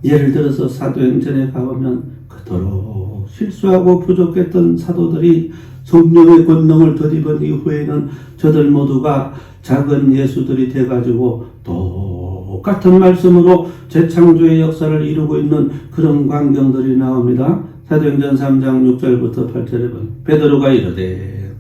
S1: 예를 들어서 사도행전에 가보면 그토록 실수하고 부족했던 사도들이 성령의 권능을 덧입은 이후에는 저들 모두가 작은 예수들이 돼가지고 똑같은 말씀으로 재창조의 역사를 이루고 있는 그런 광경들이 나옵니다. 사도행전 3장 6절부터 8절에 보면 베드로가 이르되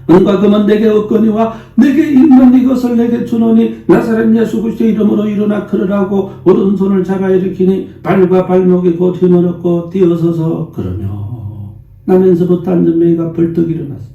S1: 은과 금은 내게 없거니와 내게 있는 이것을 내게 주노니 나사렛 예수 그리스도의 이름으로 일어나 걸으라고 오른손을 잡아 일으키니 발과 발목이 곧 힘을 얻고 뛰어서서 걸으며 나면서부터 안전뱅이가 벌떡 일어났습니다.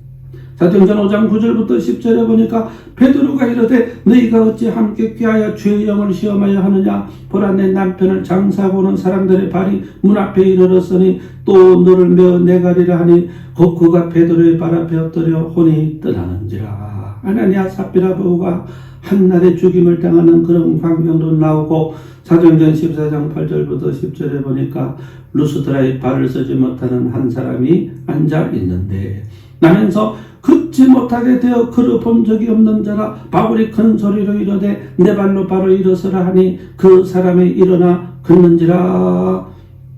S1: 사도행전 5장 9절부터 10절에 보니까 베드로가 이르되 너희가 어찌 함께 꾀하여 주의 영을 시험하여 하느냐 보라 내 남편을 장사하고는 사람들의 발이 문 앞에 이르렀으니 또 너를 메어 내가리라 하니 곧 그가 베드로의 발 앞에 엎드려 혼이 떠나는지라. 아나니아 삽비라 부부가 한날에 죽임을 당하는 그런 광경도 나오고 사도행전 14장 8절부터 10절에 보니까 루스드라의 발을 쓰지 못하는 한 사람이 앉아 있는데 나면서 걷지 못하게 되어 걸어본 적이 없는 자라 바울이 큰 소리로 이르되 내 발로 바로 일어서라 하니 그 사람이 일어나 걷는지라.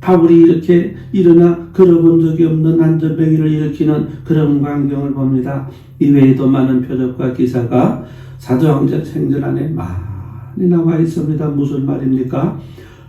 S1: 바울이 이렇게 일어나 걸어본 적이 없는 안전뱅이를 일으키는 그런 광경을 봅니다. 이외에도 많은 표적과 기사가 사도행전 안에 많이 나와 있습니다. 무슨 말입니까?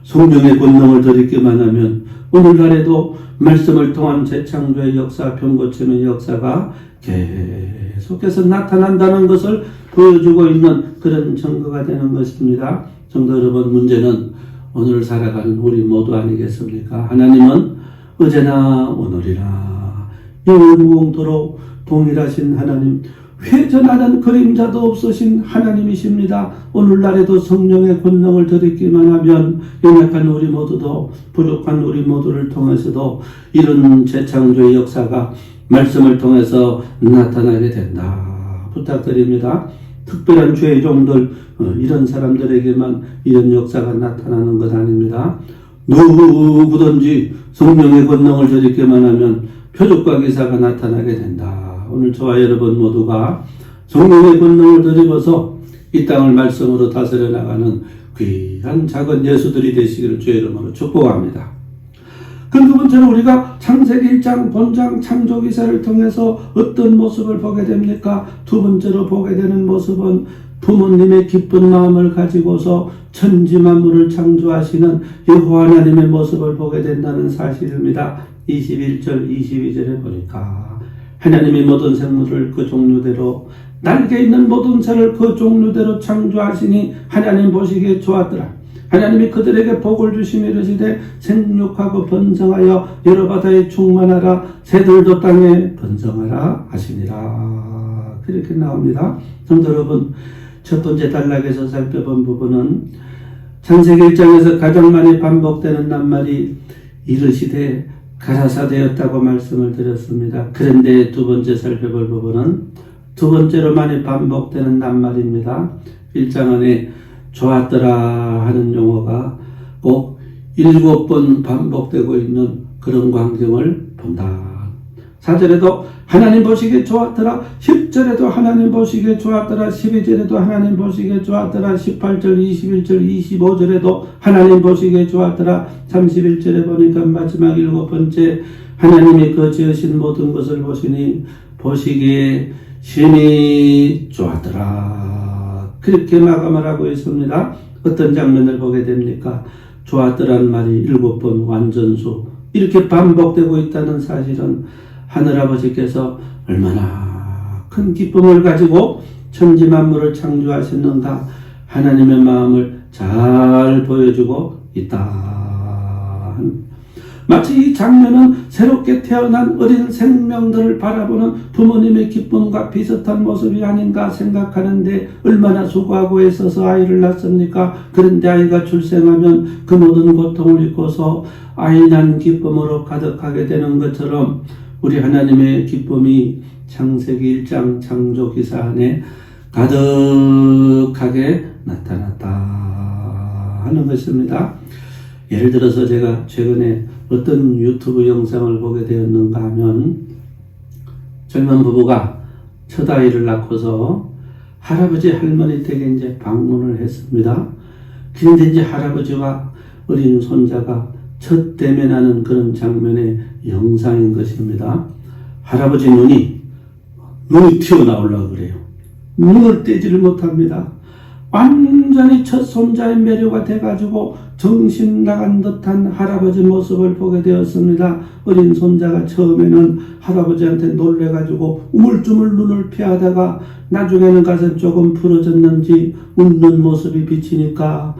S1: 성령의 권능을 덧입기만 하면 오늘날에도 말씀을 통한 재창조의 역사, 병 고치는 역사가 계속해서 나타난다는 것을 보여주고 있는 그런 증거가 되는 것입니다. 성도 여러분, 문제는 오늘 살아가는 우리 모두 아니겠습니까? 하나님은 어제나 오늘이나 영원무궁토록 동일하신 하나님, 회전하는 그림자도 없으신 하나님이십니다. 오늘날에도 성령의 권능을 덧입기만 하면 연약한 우리 모두도 부족한 우리 모두를 통해서도 이런 재창조의 역사가 말씀을 통해서 나타나게 된다. 부탁드립니다. 특별한 주의 종들 이런 사람들에게만 이런 역사가 나타나는 것 아닙니다. 누구든지 성령의 권능을 덧입기만 하면 표적과 기사가 나타나게 된다. 오늘 저와 여러분 모두가 성령의 권능을 덧입어서 이 땅을 말씀으로 다스려 나가는 귀한 작은 예수들이 되시기를 주의 이름으로 축복합니다. 그 두 번째는 우리가 창세기 1장 본장 창조기사를 통해서 어떤 모습을 보게 됩니까? 두 번째로 보게 되는 모습은 부모님의 기쁜 마음을 가지고서 천지 만물을 창조하시는 여호와 하나님의 모습을 보게 된다는 사실입니다. 21절 22절에 보니까 하나님이 모든 생물을 그 종류대로 날개 있는 모든 새를 그 종류대로 창조하시니 하나님 보시기에 좋았더라. 하나님이 그들에게 복을 주시며 이르시되 생육하고 번성하여 여러 바다에 충만하라 새들도 땅에 번성하라 하시니라. 그렇게 나옵니다. 성도 여러분, 첫 번째 단락에서 살펴본 부분은 창세기 1장에서 가장 많이 반복되는 낱말이 이르시되 가라사되었다고 말씀을 드렸습니다. 그런데 두 번째 살펴볼 부분은 두 번째로 많이 반복되는 낱말입니다. 1장 안에 좋았더라 하는 용어가 꼭 7번 반복되고 있는 그런 광경을 본다. 4절에도 하나님 보시기에 좋았더라, 10절에도 하나님 보시기에 좋았더라, 12절에도 하나님 보시기에 좋았더라, 18절, 21절, 25절에도 하나님 보시기에 좋았더라, 31절에 보니까 마지막 7번째 하나님이 그 지으신 모든 것을 보시니 보시기에 심히 좋았더라. 그렇게 마감을 하고 있습니다. 어떤 장면을 보게 됩니까? 좋았더란 말이 7번 완전수 이렇게 반복되고 있다는 사실은 하늘아버지께서 얼마나 큰 기쁨을 가지고 천지 만물을 창조하셨는가 하나님의 마음을 잘 보여주고 있다. 마치 이 장면은 새롭게 태어난 어린 생명들을 바라보는 부모님의 기쁨과 비슷한 모습이 아닌가 생각하는데 얼마나 수고하고 애써서 아이를 낳습니까? 그런데 아이가 출생하면 그 모든 고통을 잊고서 아이 난 기쁨으로 가득하게 되는 것처럼 우리 하나님의 기쁨이 창세기 1장 창조기사 안에 가득하게 나타났다 하는 것입니다. 예를 들어서 제가 최근에 어떤 유튜브 영상을 보게 되었는가 하면 젊은 부부가 첫 아이를 낳고서 할아버지 할머니 댁에 이제 방문을 했습니다. 그런데 이제 할아버지와 어린 손자가 첫 대면하는 그런 장면의 영상인 것입니다. 할아버지 눈이 튀어나오려고 그래요. 눈을 떼지를 못합니다. 완전히 첫 손자의 매료가 돼가지고 정신 나간 듯한 할아버지 모습을 보게 되었습니다. 어린 손자가 처음에는 할아버지한테 놀래가지고 우물쭈물 눈을 피하다가 나중에는 가서 조금 풀어졌는지 웃는 모습이 비치니까,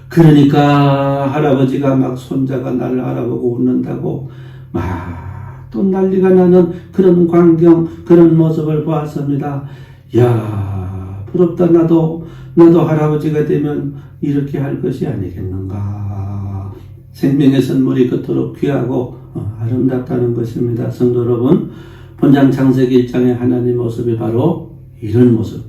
S1: 그러니까 할아버지가 막 손자가 나를 알아보고 웃는다고 막 또 난리가 나는 그런 광경, 그런 모습을 보았습니다. 야, 부럽다. 나도 할아버지가 되면 이렇게 할 것이 아니겠는가. 생명의 선물이 그토록 귀하고 아름답다는 것입니다. 성도 여러분, 본장 창세기 1장의 하나님 모습이 바로 이런 모습.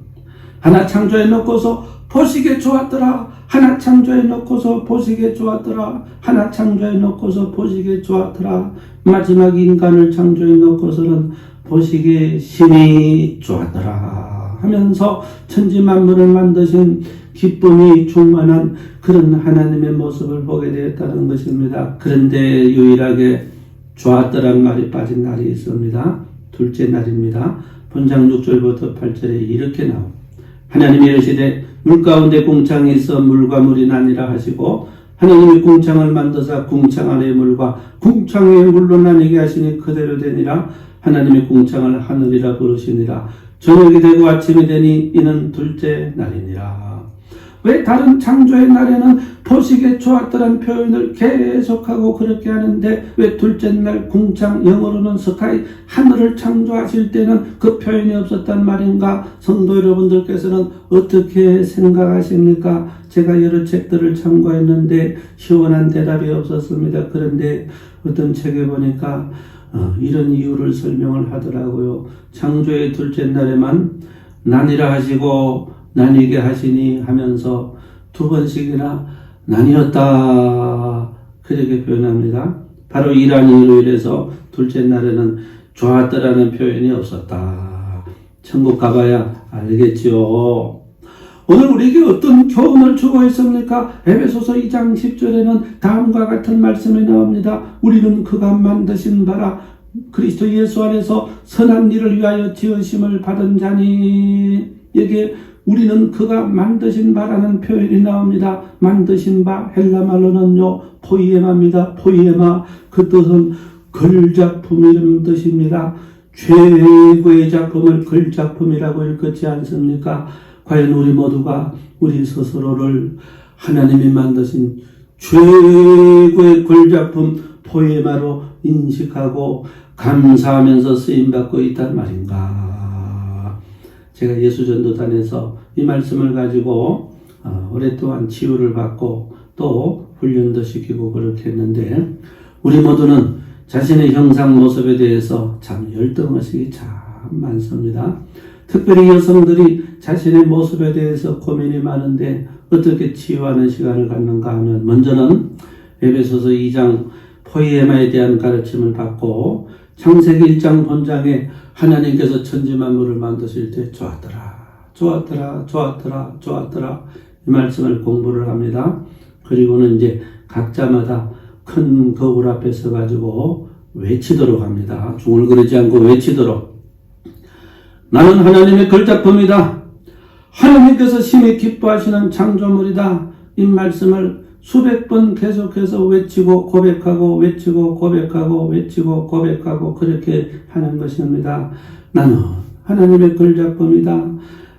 S1: 하나 창조해 놓고서 보시기에 좋았더라. 하나 창조해 놓고서 보시기에 좋았더라. 하나 창조해 놓고서 보시기에 좋았더라. 마지막 인간을 창조해 놓고서는 보시기에 심히 좋았더라 하면서 천지만물을 만드신 기쁨이 충만한 그런 하나님의 모습을 보게 되었다는 것입니다. 그런데 유일하게 좋았더란 말이 빠진 날이 있습니다. 둘째 날입니다. 본장 6절부터 8절에 이렇게 나옵니다. 하나님이 이르시되 물 가운데 궁창이 있어 물과 물이 나뉘라 하시고, 하나님이 궁창을 만드사 궁창 안의 물과 궁창 위의 물로 나뉘게 하시니 그대로 되니라. 하나님이 궁창을 하늘이라 부르시니라. 저녁이 되고 아침이 되니 이는 둘째 날이니라. 왜 다른 창조의 날에는 보시기에 좋았더란 표현을 계속하고 그렇게 하는데 왜 둘째 날 궁창, 영어로는 스카이, 하늘을 창조하실 때는 그 표현이 없었단 말인가? 성도 여러분들께서는 어떻게 생각하십니까? 제가 여러 책들을 참고했는데 시원한 대답이 없었습니다. 그런데 어떤 책에 보니까 이런 이유를 설명을 하더라고요. 창조의 둘째 날에만 나뉘라 하시고 나뉘게 하시니 하면서 두 번씩이나 나뉘었다 그렇게 표현합니다. 바로 이러한 이유로 인해서 둘째 날에는 좋았더라는 표현이 없었다. 천국 가봐야 알겠지요. 오늘 우리에게 어떤 교훈을 주고 있습니까? 에베소서 2장 10절에는 다음과 같은 말씀이 나옵니다. 우리는 그가 만드신 바라 그리스도 예수 안에서 선한 일을 위하여 지으심을 받은 자니. 여기에 우리는 그가 만드신 바라는 표현이 나옵니다. 만드신 바 헬라 말로는요 포이에마입니다. 포이에마, 그 뜻은 글작품이라는 뜻입니다. 최고의 작품을 글작품이라고 일컫지 않습니까? 과연 우리 모두가 우리 스스로를 하나님이 만드신 최고의 글작품 포에마로 인식하고 감사하면서 쓰임받고 있단 말인가? 제가 예수전도단에서 이 말씀을 가지고 오랫동안 치유를 받고 또 훈련도 시키고 그렇게 했는데, 우리 모두는 자신의 형상 모습에 대해서 참 열등의식이 참 많습니다. 특별히 여성들이 자신의 모습에 대해서 고민이 많은데 어떻게 치유하는 시간을 갖는가 하면, 먼저는 에베소서 2장 포이에마에 대한 가르침을 받고 창세기 1장 본장에 하나님께서 천지만물을 만드실 때 좋았더라, 좋았더라, 좋았더라, 좋았더라 이 말씀을 공부를 합니다. 그리고는 이제 각자마다 큰 거울 앞에 서가지고 외치도록 합니다. 중얼거리지 않고 외치도록. 나는 하나님의 글작품이다. 하나님께서 심히 기뻐하시는 창조물이다. 이 말씀을 수백 번 계속해서 외치고 고백하고 외치고 고백하고 외치고 고백하고 그렇게 하는 것입니다. 나는 하나님의 글작품이다.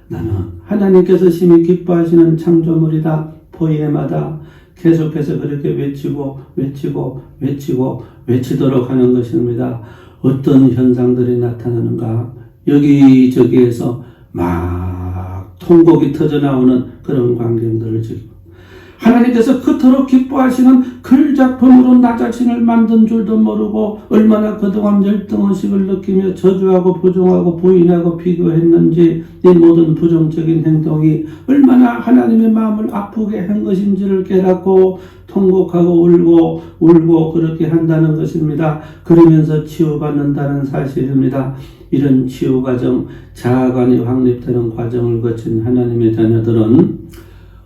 S1: 나는 하나님께서 심히 기뻐하시는 창조물이다. 포이에마다 계속해서 그렇게 외치고 외치고 외치고 외치도록 하는 것입니다. 어떤 현상들이 나타나는가? 여기저기에서 막 통곡이 터져나오는 그런 광경들을 지금 하나님께서 그토록 기뻐하시는 글 작품으로 나 자신을 만든 줄도 모르고 얼마나 그동안 열등의식을 느끼며 저주하고 부정하고 부인하고 비교했는지 이 모든 부정적인 행동이 얼마나 하나님의 마음을 아프게 한 것인지를 깨닫고 통곡하고 울고 그렇게 한다는 것입니다. 그러면서 치유받는다는 사실입니다. 이런 치유 과정, 자아관이 확립되는 과정을 거친 하나님의 자녀들은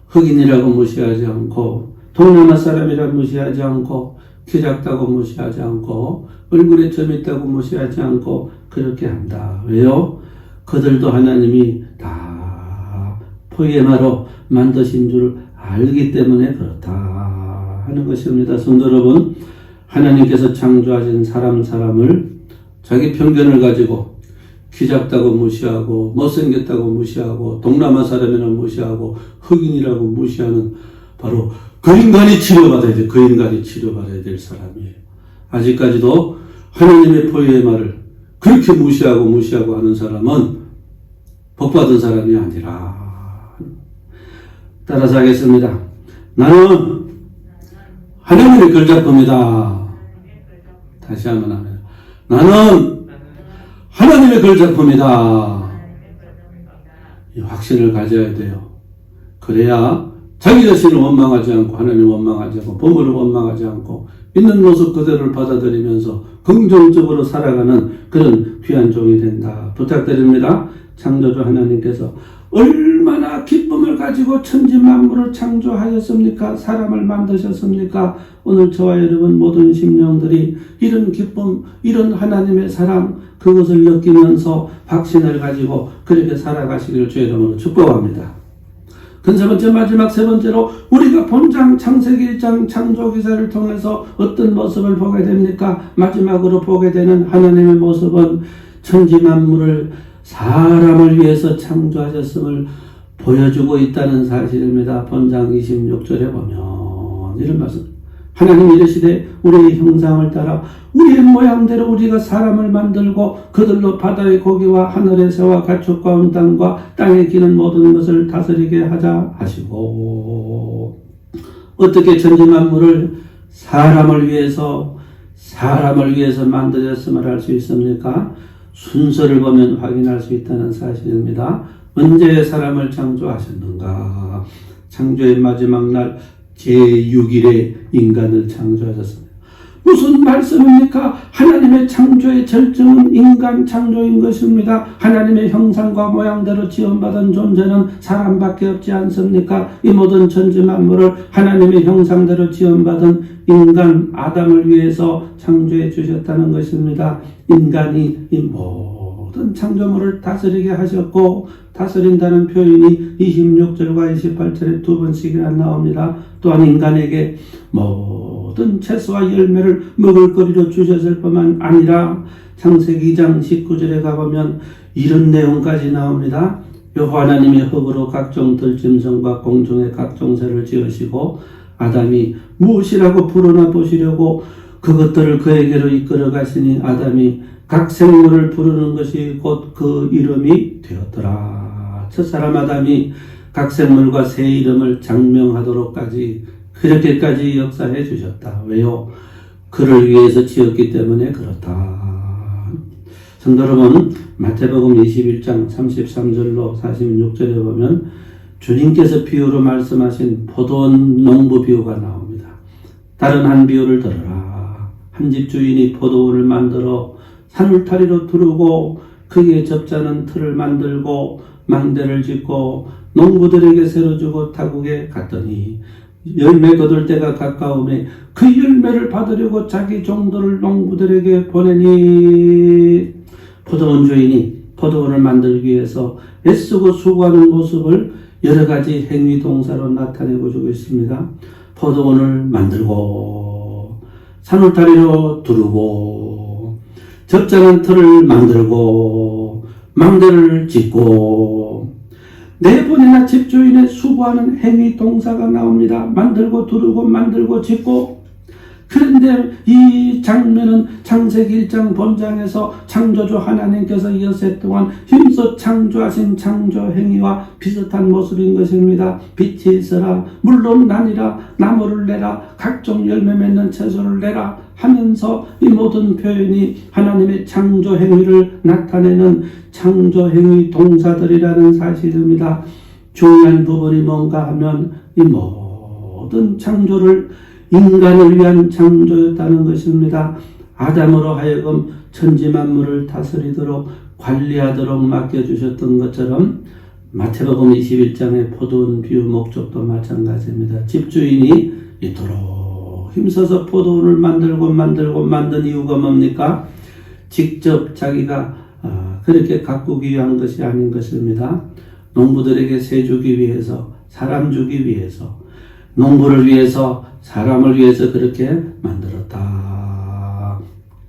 S1: 흑인이라고 무시하지 않고 동남아 사람이라고 무시하지 않고 키 작다고 무시하지 않고 얼굴에 점 있다고 무시하지 않고 그렇게 한다. 왜요? 그들도 하나님이 다 포에마로 만드신 줄 알기 때문에 그렇다 하는 것입니다. 성도 여러분, 하나님께서 창조하신 사람을 자기 편견을 가지고 키 작다고 무시하고 못생겼다고 무시하고 동남아 사람이라고 무시하고 흑인이라고 무시하는 바로 그 인간이 치료받아야 돼. 그 인간이 치료받아야 될 사람이에요. 아직까지도 하나님의 포에마를 그렇게 무시하고 하는 사람은 복받은 사람이 아니라. 따라서 하겠습니다. 나는 하나님의 글작품이다. 다시 한번 하면 나는 하나님의 글작품이다. 이 확신을 가져야 돼요. 그래야 자기 자신을 원망하지 않고 하나님을 원망하지 않고 부모를 원망하지 않고 있는 모습 그대로를 받아들이면서 긍정적으로 살아가는 그런 귀한 종이 된다. 부탁드립니다. 창조주 하나님께서 얼마나 기쁨을 가지고 천지 만물을 창조하였습니까? 사람을 만드셨습니까? 오늘 저와 여러분 모든 심령들이 이런 기쁨, 이런 하나님의 사랑, 그것을 느끼면서 확신을 가지고 그렇게 살아가시기를 주의 이름으로 축복합니다. 세 번째, 마지막 세 번째로 우리가 본장 창세기 1장 창조기사를 통해서 어떤 모습을 보게 됩니까? 마지막으로 보게 되는 하나님의 모습은 천지 만물을 사람을 위해서 창조하셨음을 보여주고 있다는 사실입니다. 본장 26절에 보면 이런 말씀. 하나님 이르시되 우리의 형상을 따라 우리의 모양대로 우리가 사람을 만들고 그들로 바다의 고기와 하늘의 새와 가축과 온 땅과 땅에 기는 모든 것을 다스리게 하자 하시고. 어떻게 천지 만물을 사람을 위해서 만드셨음을 알 수 있습니까? 순서를 보면 확인할 수 있다는 사실입니다. 언제 사람을 창조하셨는가? 창조의 마지막 날 제6일에 인간을 창조하셨습니다. 무슨 말씀입니까? 하나님의 창조의 절정은 인간 창조인 것입니다. 하나님의 형상과 모양대로 지원받은 존재는 사람밖에 없지 않습니까? 이 모든 천지 만물을 하나님의 형상대로 지원받은 인간 아담을 위해서 창조해 주셨다는 것입니다. 인간이 이 모든 창조물을 다스리게 하셨고, 다스린다는 표현이 26절과 28절에 두 번씩이나 나옵니다. 또한 인간에게 모든 채소와 열매를 먹을거리로 주셨을 뿐만 아니라 창세기 2장 19절에 가보면 이런 내용까지 나옵니다. 여호와 하나님이 흙으로 각종 들짐승과 공중의 각종 새를 지으시고 아담이 무엇이라고 부르나 보시려고 그것들을 그에게로 이끌어 가시니 아담이 각 생물을 부르는 것이 곧 그 이름이 되었더라. 첫사람 아담이 각 생물과 새 이름을 장명하도록까지 그렇게까지 역사해 주셨다. 왜요? 그를 위해서 지었기 때문에 그렇다. 성도 여러분, 마태복음 21장 33절로 46절에 보면 주님께서 비유로 말씀하신 포도원 농부 비유가 나옵니다. 다른 한 비유를 들어라. 한 집 주인이 포도원을 만들어 산울타리로 두르고 거기에 접자는 틀을 만들고 망대를 짓고 농부들에게 새로 주고 타국에 갔더니 열매 거둘 때가 가까움에 그 열매를 받으려고 자기 종들을 농부들에게 보내니 포도원 주인이 포도원을 만들기 위해서 애쓰고 수고하는 모습을 여러 가지 행위 동사로 나타내고 주고 있습니다. 포도원을 만들고 산울타리로 두르고 접자는 틀을 만들고 망대를 짓고 네 번이나 집주인의 수고하는 행위 동사가 나옵니다. 만들고 두르고 만들고 짓고 그런데 이 장면은 창세기 1장 본장에서 창조주 하나님께서 여세 동안 힘써 창조하신 창조 행위와 비슷한 모습인 것입니다. 빛이 있어라, 물론 나니라, 나무를 내라, 각종 열매 맺는 채소를 내라 하면서 이 모든 표현이 하나님의 창조 행위를 나타내는 창조 행위 동사들이라는 사실입니다. 중요한 부분이 뭔가 하면 이 모든 창조를 인간을 위한 창조였다는 것입니다. 아담으로 하여금 천지만물을 다스리도록 관리하도록 맡겨주셨던 것처럼 마태복음 21장의 포도원 비유 목적도 마찬가지입니다. 집주인이 이토록 힘써서 포도원을 만든 이유가 뭡니까? 직접 자기가 그렇게 가꾸기 위한 것이 아닌 것입니다. 농부들에게 새 주기 위해서, 사람 주기 위해서, 농부를 위해서, 사람을 위해서 그렇게 만들었다.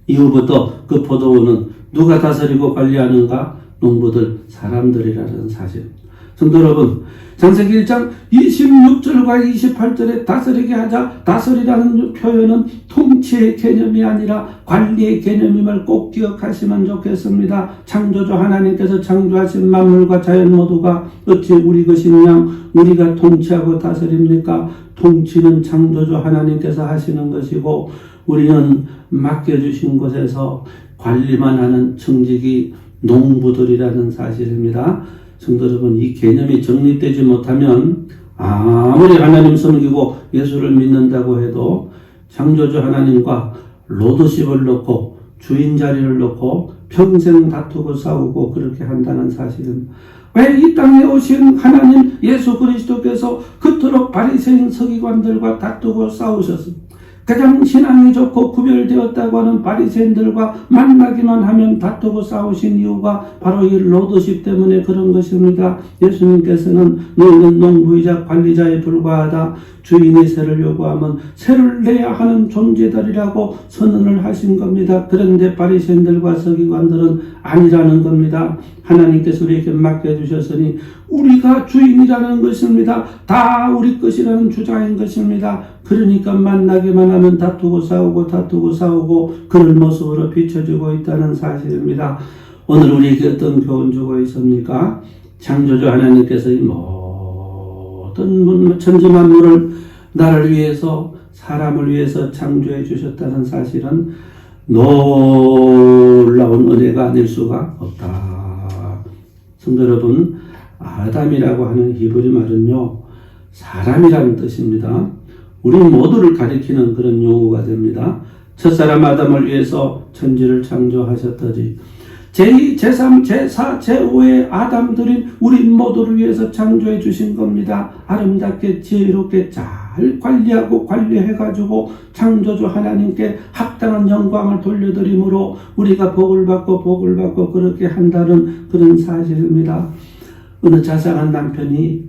S1: 이후부터 그 포도원은 누가 다스리고 관리하는가? 농부들, 사람들이라는 사실. 성도 여러분, 창세기 1장 26절과 28절에 다스리게 하자, 다스리라는 표현은 통치의 개념이 아니라 관리의 개념임을 꼭 기억하시면 좋겠습니다. 창조주 하나님께서 창조하신 만물과 자연 모두가 어찌 우리 것이냐 우리가 통치하고 다스립니까? 통치는 창조주 하나님께서 하시는 것이고 우리는 맡겨주신 곳에서 관리만 하는 청직이 농부들이라는 사실입니다. 성도 여러분, 이 개념이 정립되지 못하면 아무리 하나님 섬기고 예수를 믿는다고 해도 창조주 하나님과 로드십을 놓고 주인 자리를 놓고 평생 다투고 싸우고 그렇게 한다는 사실은 왜 이 땅에 오신 하나님 예수 그리스도께서 그토록 바리새인 서기관들과 다투고 싸우셨습니다. 가장 신앙이 좋고 구별되었다고 하는 바리새인들과 만나기만 하면 다투고 싸우신 이유가 바로 이 로드십 때문에 그런 것입니다. 예수님께서는 너희는 농부이자 관리자에 불과하다. 주인이 세를 요구하면 세를 내야 하는 존재들이라고 선언을 하신 겁니다. 그런데 바리새인들과 서기관들은 아니라는 겁니다. 하나님께서 우리에게 맡겨주셨으니 우리가 주인이라는 것입니다. 다 우리 것이라는 주장인 것입니다. 그러니까 만나기만 하면 다투고 싸우고 그런 모습으로 비춰지고 있다는 사실입니다. 오늘 우리에게 어떤 교훈 주고 있습니까? 창조주 하나님께서 이 모든 천지만물을 나를 위해서 사람을 위해서 창조해 주셨다는 사실은 놀라운 은혜가 아닐 수가 없다. 성도 여러분, 아담이라고 하는 히브리 말은요, 사람이라는 뜻입니다. 우리 모두를 가리키는 그런 용어가 됩니다. 첫사람 아담을 위해서 천지를 창조하셨다지 제2, 제3, 제4, 제5의 아담들인 우리 모두를 위해서 창조해 주신 겁니다. 아름답게 지혜롭게 잘 관리하고 관리해가지고 창조주 하나님께 합당한 영광을 돌려드림으로 우리가 복을 받고 그렇게 한다는 그런 사실입니다. 어느 자상한 남편이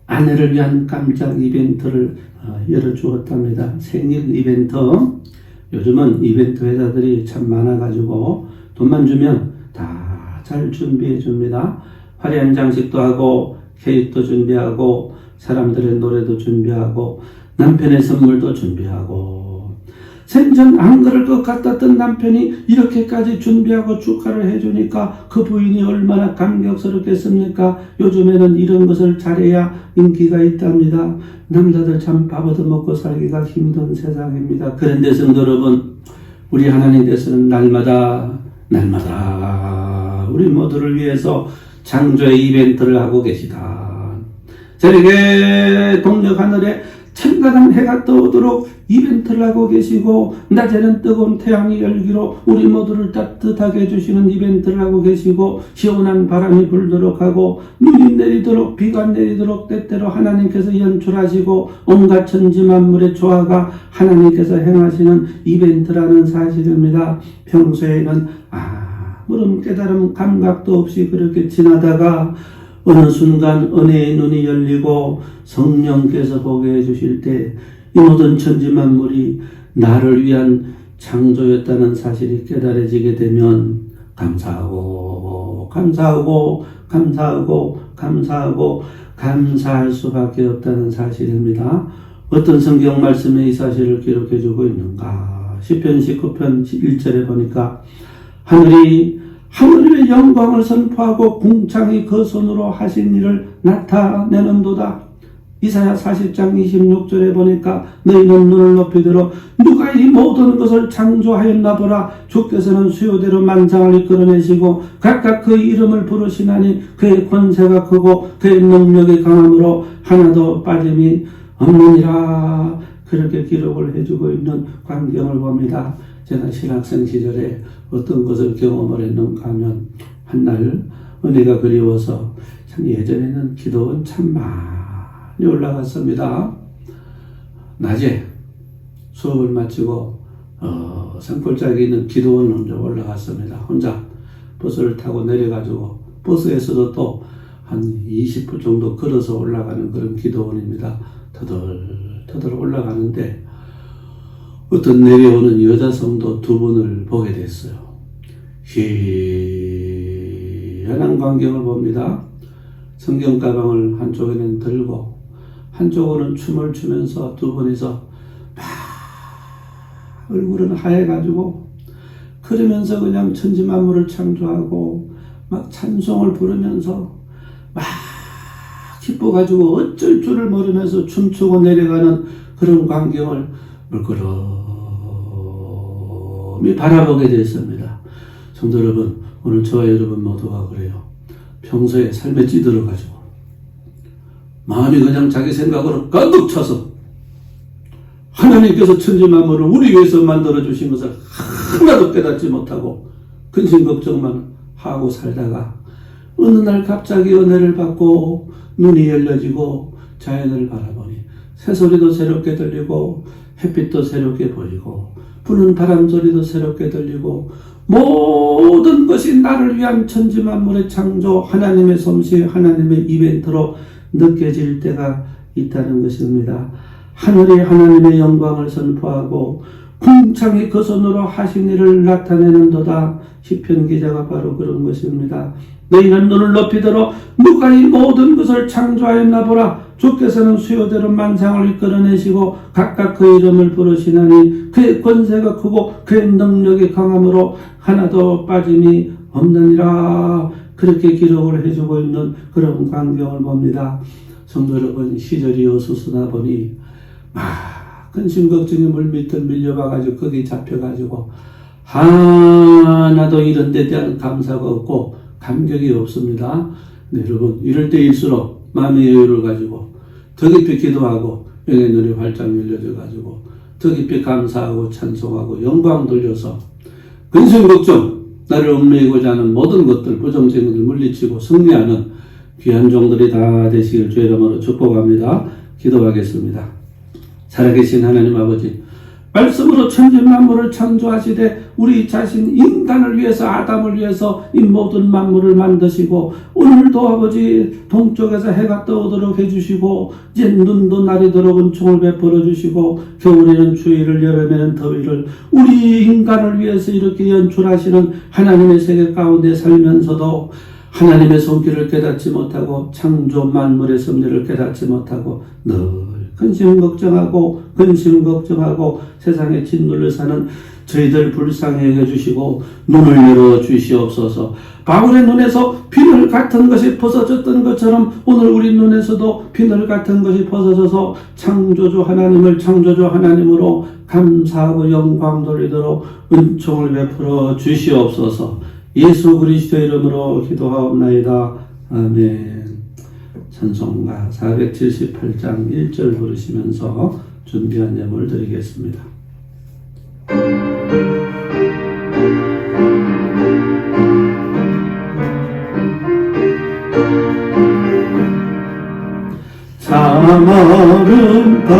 S1: 아내를 위한 깜짝 이벤트를 열어주었답니다. 생일 이벤트. 요즘은 이벤트 회사들이 참 많아가지고 돈만 주면 다 잘 준비해 줍니다. 화려한 장식도 하고 케이크도 준비하고 사람들의 노래도 준비하고 남편의 선물도 준비하고 생전 안 그럴 것 같았던 남편이 이렇게까지 준비하고 축하를 해주니까 그 부인이 얼마나 감격스럽겠습니까? 요즘에는 이런 것을 잘해야 인기가 있답니다. 남자들 참 밥 얻어먹고 살기가 힘든 세상입니다. 그런데 성도 여러분, 우리 하나님께서는 날마다 우리 모두를 위해서 창조의 이벤트를 하고 계시다. 저에게 동력 하늘에 찬란한 해가 떠오도록 이벤트를 하고 계시고 낮에는 뜨거운 태양이 열기로 우리 모두를 따뜻하게 해주시는 이벤트를 하고 계시고 시원한 바람이 불도록 하고 눈이 내리도록 비가 내리도록 때때로 하나님께서 연출하시고 온갖 천지만물의 조화가 하나님께서 행하시는 이벤트라는 사실입니다. 평소에는 아무런 깨달음 감각도 없이 그렇게 지나다가 어느 순간 은혜의 눈이 열리고 성령께서 보게 해주실 때 이 모든 천지만물이 나를 위한 창조였다는 사실이 깨달아지게 되면 감사할 수밖에 없다는 사실입니다. 어떤 성경 말씀에 이 사실을 기록해 주고 있는가? 시편 19편 1절에 보니까 하늘이 하늘의 영광을 선포하고 궁창이 그 손으로 하신 일을 나타내는도다. 이사야 40장 26절에 보니까 너희는 눈을 높이 들어 누가 이 모든 것을 창조하였나 보라. 주께서는 수요대로 만상을 이끌어내시고 각각 그 이름을 부르시나니 그의 권세가 크고 그의 능력이 강함으로 하나도 빠짐이 없느니라. 그렇게 기록을 해주고 있는 광경을 봅니다. 제가 신학생 시절에 어떤 것을 경험을 했는가 하면 한날 은혜가 그리워서 참 예전에는 기도원 참 많이 올라갔습니다. 낮에 수업을 마치고 산골짜기에 있는 기도원 혼자 올라갔습니다. 혼자 버스를 타고 내려가지고 버스에서도 또 한 20분 정도 걸어서 올라가는 그런 기도원입니다. 터덜 올라가는데 어떤 내려오는 여자 성도 두 분을 보게 됐어요. 희한한 광경을 봅니다. 성경 가방을 한쪽에는 들고 한쪽으로는 춤을 추면서 두 분이서 막 얼굴은 하얘가지고 그러면서 그냥 천지만물을 창조하고 막 찬송을 부르면서 막 기뻐가지고 어쩔 줄을 모르면서 춤추고 내려가는 그런 광경을 물끄러미 바라보게 됐습니다. 성도 여러분, 오늘 저와 여러분 모두가 그래요. 평소에 삶에 찌들어가지고 마음이 그냥 자기 생각으로 가득 차서 하나님께서 천지만물을 우리 위해서 만들어주신 것을 하나도 깨닫지 못하고 근심 걱정만 하고 살다가 어느 날 갑자기 은혜를 받고 눈이 열려지고 자연을 바라보니 새소리도 새롭게 들리고 햇빛도 새롭게 보이고 부는 바람 소리도 새롭게 들리고 모든 것이 나를 위한 천지만물의 창조 하나님의 솜씨 하나님의 이벤트로 느껴질 때가 있다는 것입니다. 하늘이 하나님의 영광을 선포하고 궁창이 그 손으로 하신 일을 나타내는도다. 시편 기자가 바로 그런 것입니다. 너희는 눈을 높이 들어 누가 이 모든 것을 창조하였나 보라. 주께서는 수요대로 만상을 이끌어내시고 각각 그 이름을 부르시나니 그의 권세가 크고 그의 능력이 강함으로 하나도 빠짐이 없느니라. 그렇게 기록을 해주고 있는 그런 광경을 봅니다. 성도 여러분, 시절이 어수선하 보니 근심 걱정에 물밑을 밀려와가지고 거기 잡혀가지고 하나도 이런 데 대한 감사가 없고 감격이 없습니다. 네, 여러분, 이럴 때일수록 마음의 여유를 가지고 더 깊이 기도하고 영의 눈이 활짝 열려져가지고 더 깊이 감사하고 찬송하고 영광 돌려서 근심 걱정 나를 얽매이고자 하는 모든 것들 부정적인 것을 물리치고 승리하는 귀한 종들이 다 되시길 주의 이름으로 축복합니다. 기도하겠습니다. 살아계신 하나님 아버지, 말씀으로 천지만물을 창조하시되 우리 자신 인간을 위해서 아담을 위해서 이 모든 만물을 만드시고 오늘도 아버지 동쪽에서 해가 떠오도록 해주시고 이제 눈도 나리도록 은총을 베풀어 주시고 겨울에는 추위를 여름에는 더위를 우리 인간을 위해서 이렇게 연출하시는 하나님의 세계 가운데 살면서도 하나님의 손길을 깨닫지 못하고 창조 만물의 섭리를 깨닫지 못하고 늘 근심 걱정하고 세상에 짓눌려 사는 저희들 불쌍히 여겨주시고 눈을 열어 주시옵소서. 바울의 눈에서 비늘 같은 것이 벗어졌던 것처럼 오늘 우리 눈에서도 비늘 같은 것이 벗어져서 창조주 하나님을 창조주 하나님으로 감사하고 영광 돌리도록 은총을 베풀어 주시옵소서. 예수 그리스도 이름으로 기도하옵나이다. 아멘. 찬송가 478장 1절 부르시면서 준비한 예물을 드리겠습니다. 참 아름다워라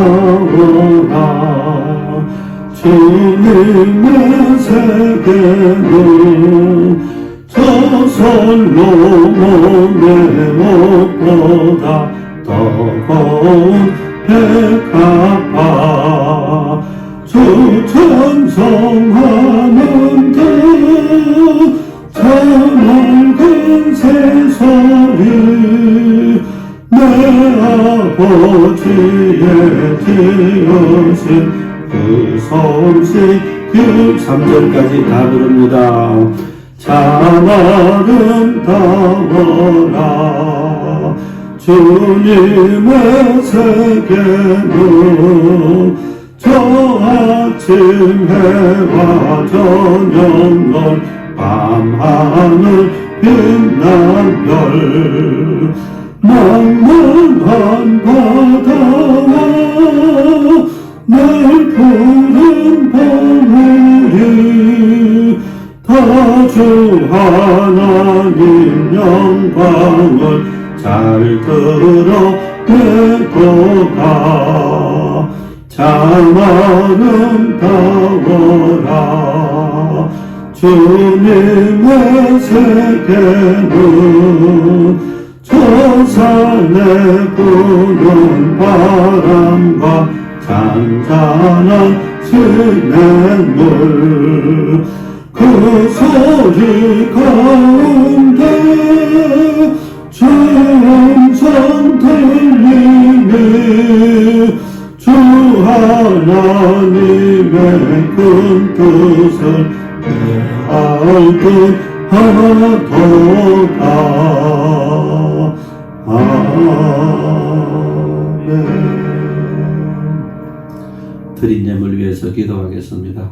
S1: 주님의 세계는 솔로몬의 옷보다 더 고운 백합화 주 찬송하는데 저 맑은 새소리 내 아버지의 지으신 그 솜씨 그 3절까지 다 부릅니다. 참 아름다워라 주님의 세계는 저 아침 해와 저녁 널 밤하늘 빛난 별茫茫한 바다와 날 푸른 봉우리 다 주 하나님 영광을 잘 드러내도다 참 아름다워라 주님의 세계는 저 산에 부는 바람과 잔잔한 시냇물 그 소리 가운데 주 음성 들리니 주 하나님의 큰 뜻을 알듯 하도다. 아멘. 드린 예물 위해서 기도하겠습니다.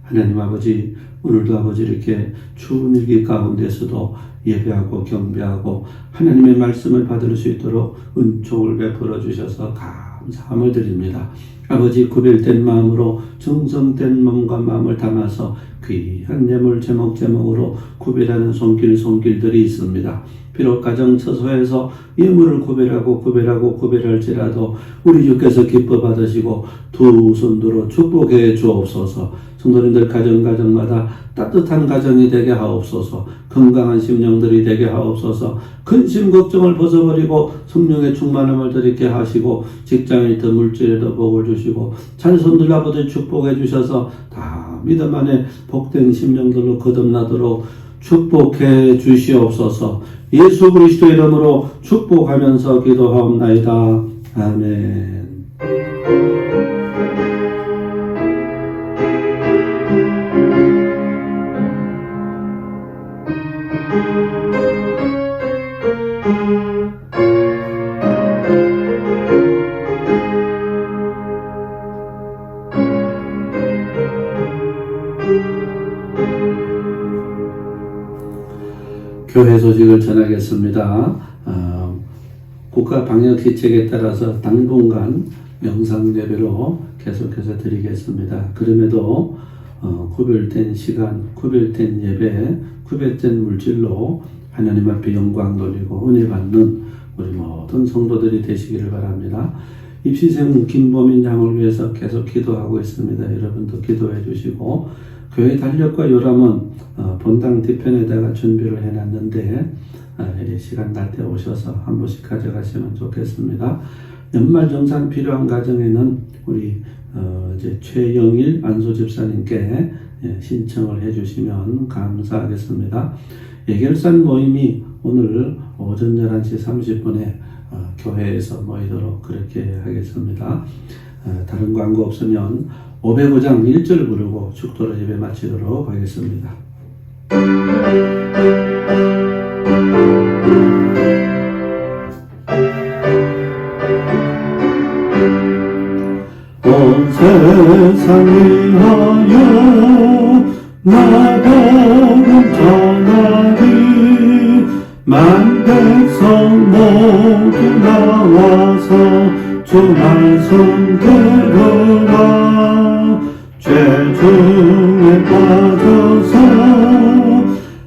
S1: 하나님 아버지, 오늘도 아버지 이렇게 추운 일기 가운데서도 예배하고 경배하고 하나님의 말씀을 받을 수 있도록 은총을 베풀어 주셔서 감사함을 드립니다. 아버지, 구별된 마음으로 정성된 몸과 마음을 담아서 귀한 예물 제목으로 구별하는 손길들이 있습니다. 비록 가정 처소에서 예물을 구별할지라도 우리 주께서 기뻐 받으시고 두 손으로 축복해 주옵소서. 성도님들 가정마다 따뜻한 가정이 되게 하옵소서. 건강한 심령들이 되게 하옵소서. 근심 걱정을 벗어버리고 성령의 충만함을 드리게 하시고 직장에도 물질에도 복을 주시고 자손들 아버지 축복해 주셔서 다 믿음 안에 복된 심령들로 거듭나도록 축복해 주시옵소서. 예수 그리스도 이름으로 축복하면서 기도하옵나이다. 아멘. 교회 소식을 전하겠습니다. 국가 방역 대책에 따라서 당분간 영상 예배로 계속해서 드리겠습니다. 그럼에도 구별된 시간, 구별된 예배, 구별된 물질로 하나님 앞에 영광 돌리고 은혜 받는 우리 모든 성도들이 되시기를 바랍니다. 입시생 김보민 양을 위해서 계속 기도하고 있습니다. 여러분도 기도해 주시고 교회 달력과 요람은 본당 뒤편에다가 준비를 해놨는데 시간 날 때 오셔서 한 번씩 가져가시면 좋겠습니다. 연말정산 필요한 가정에는 우리 이제 최영일 안소집사님께 신청을 해주시면 감사하겠습니다. 예결산 모임이 오늘 오전 11시 30분에 교회에서 모이도록 그렇게 하겠습니다. 다른 광고 없으면 505장 1절 부르고 축도로 예배 마치도록 하겠습니다. 온 세상 위하여 나복음 전하리 만 백성 모두 나와서 주 말씀 들으라 죄 중에 빠져서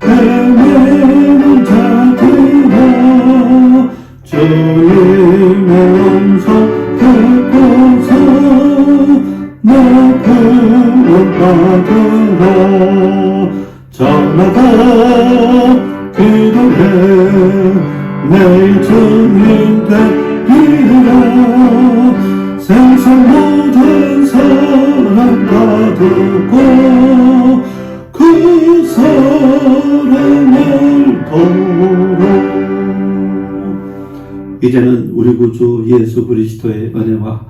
S1: 헤매는 자들아 주님의 음성 듣고서 너 구원받으라 저마다 기도해 내일 주님 되리라 세상 모든 사람 다 듣고 그 사랑을 도로 이제는 우리 구주 예수 그리스도의 은혜와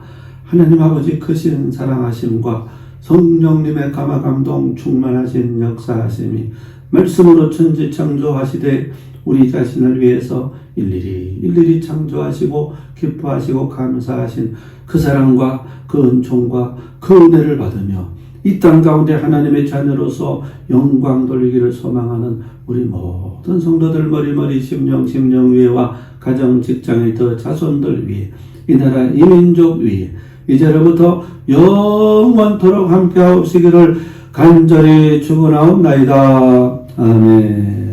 S1: 하나님 아버지 크신 사랑하심과 성령님의 감화감동 충만하신 역사하심이 말씀으로 천지 창조하시되 우리 자신을 위해서 일일이 창조하시고 기뻐하시고 감사하신 그 사랑과 그 은총과 그 은혜를 받으며 이 땅 가운데 하나님의 자녀로서 영광 돌리기를 소망하는 우리 모든 성도들 머리머리 심령 위에와 가정 직장의 더 자손들 위에 이 나라 이 민족 위에 이제로부터 영원토록 함께하옵시기를 간절히 축원하옵나이다. 아멘.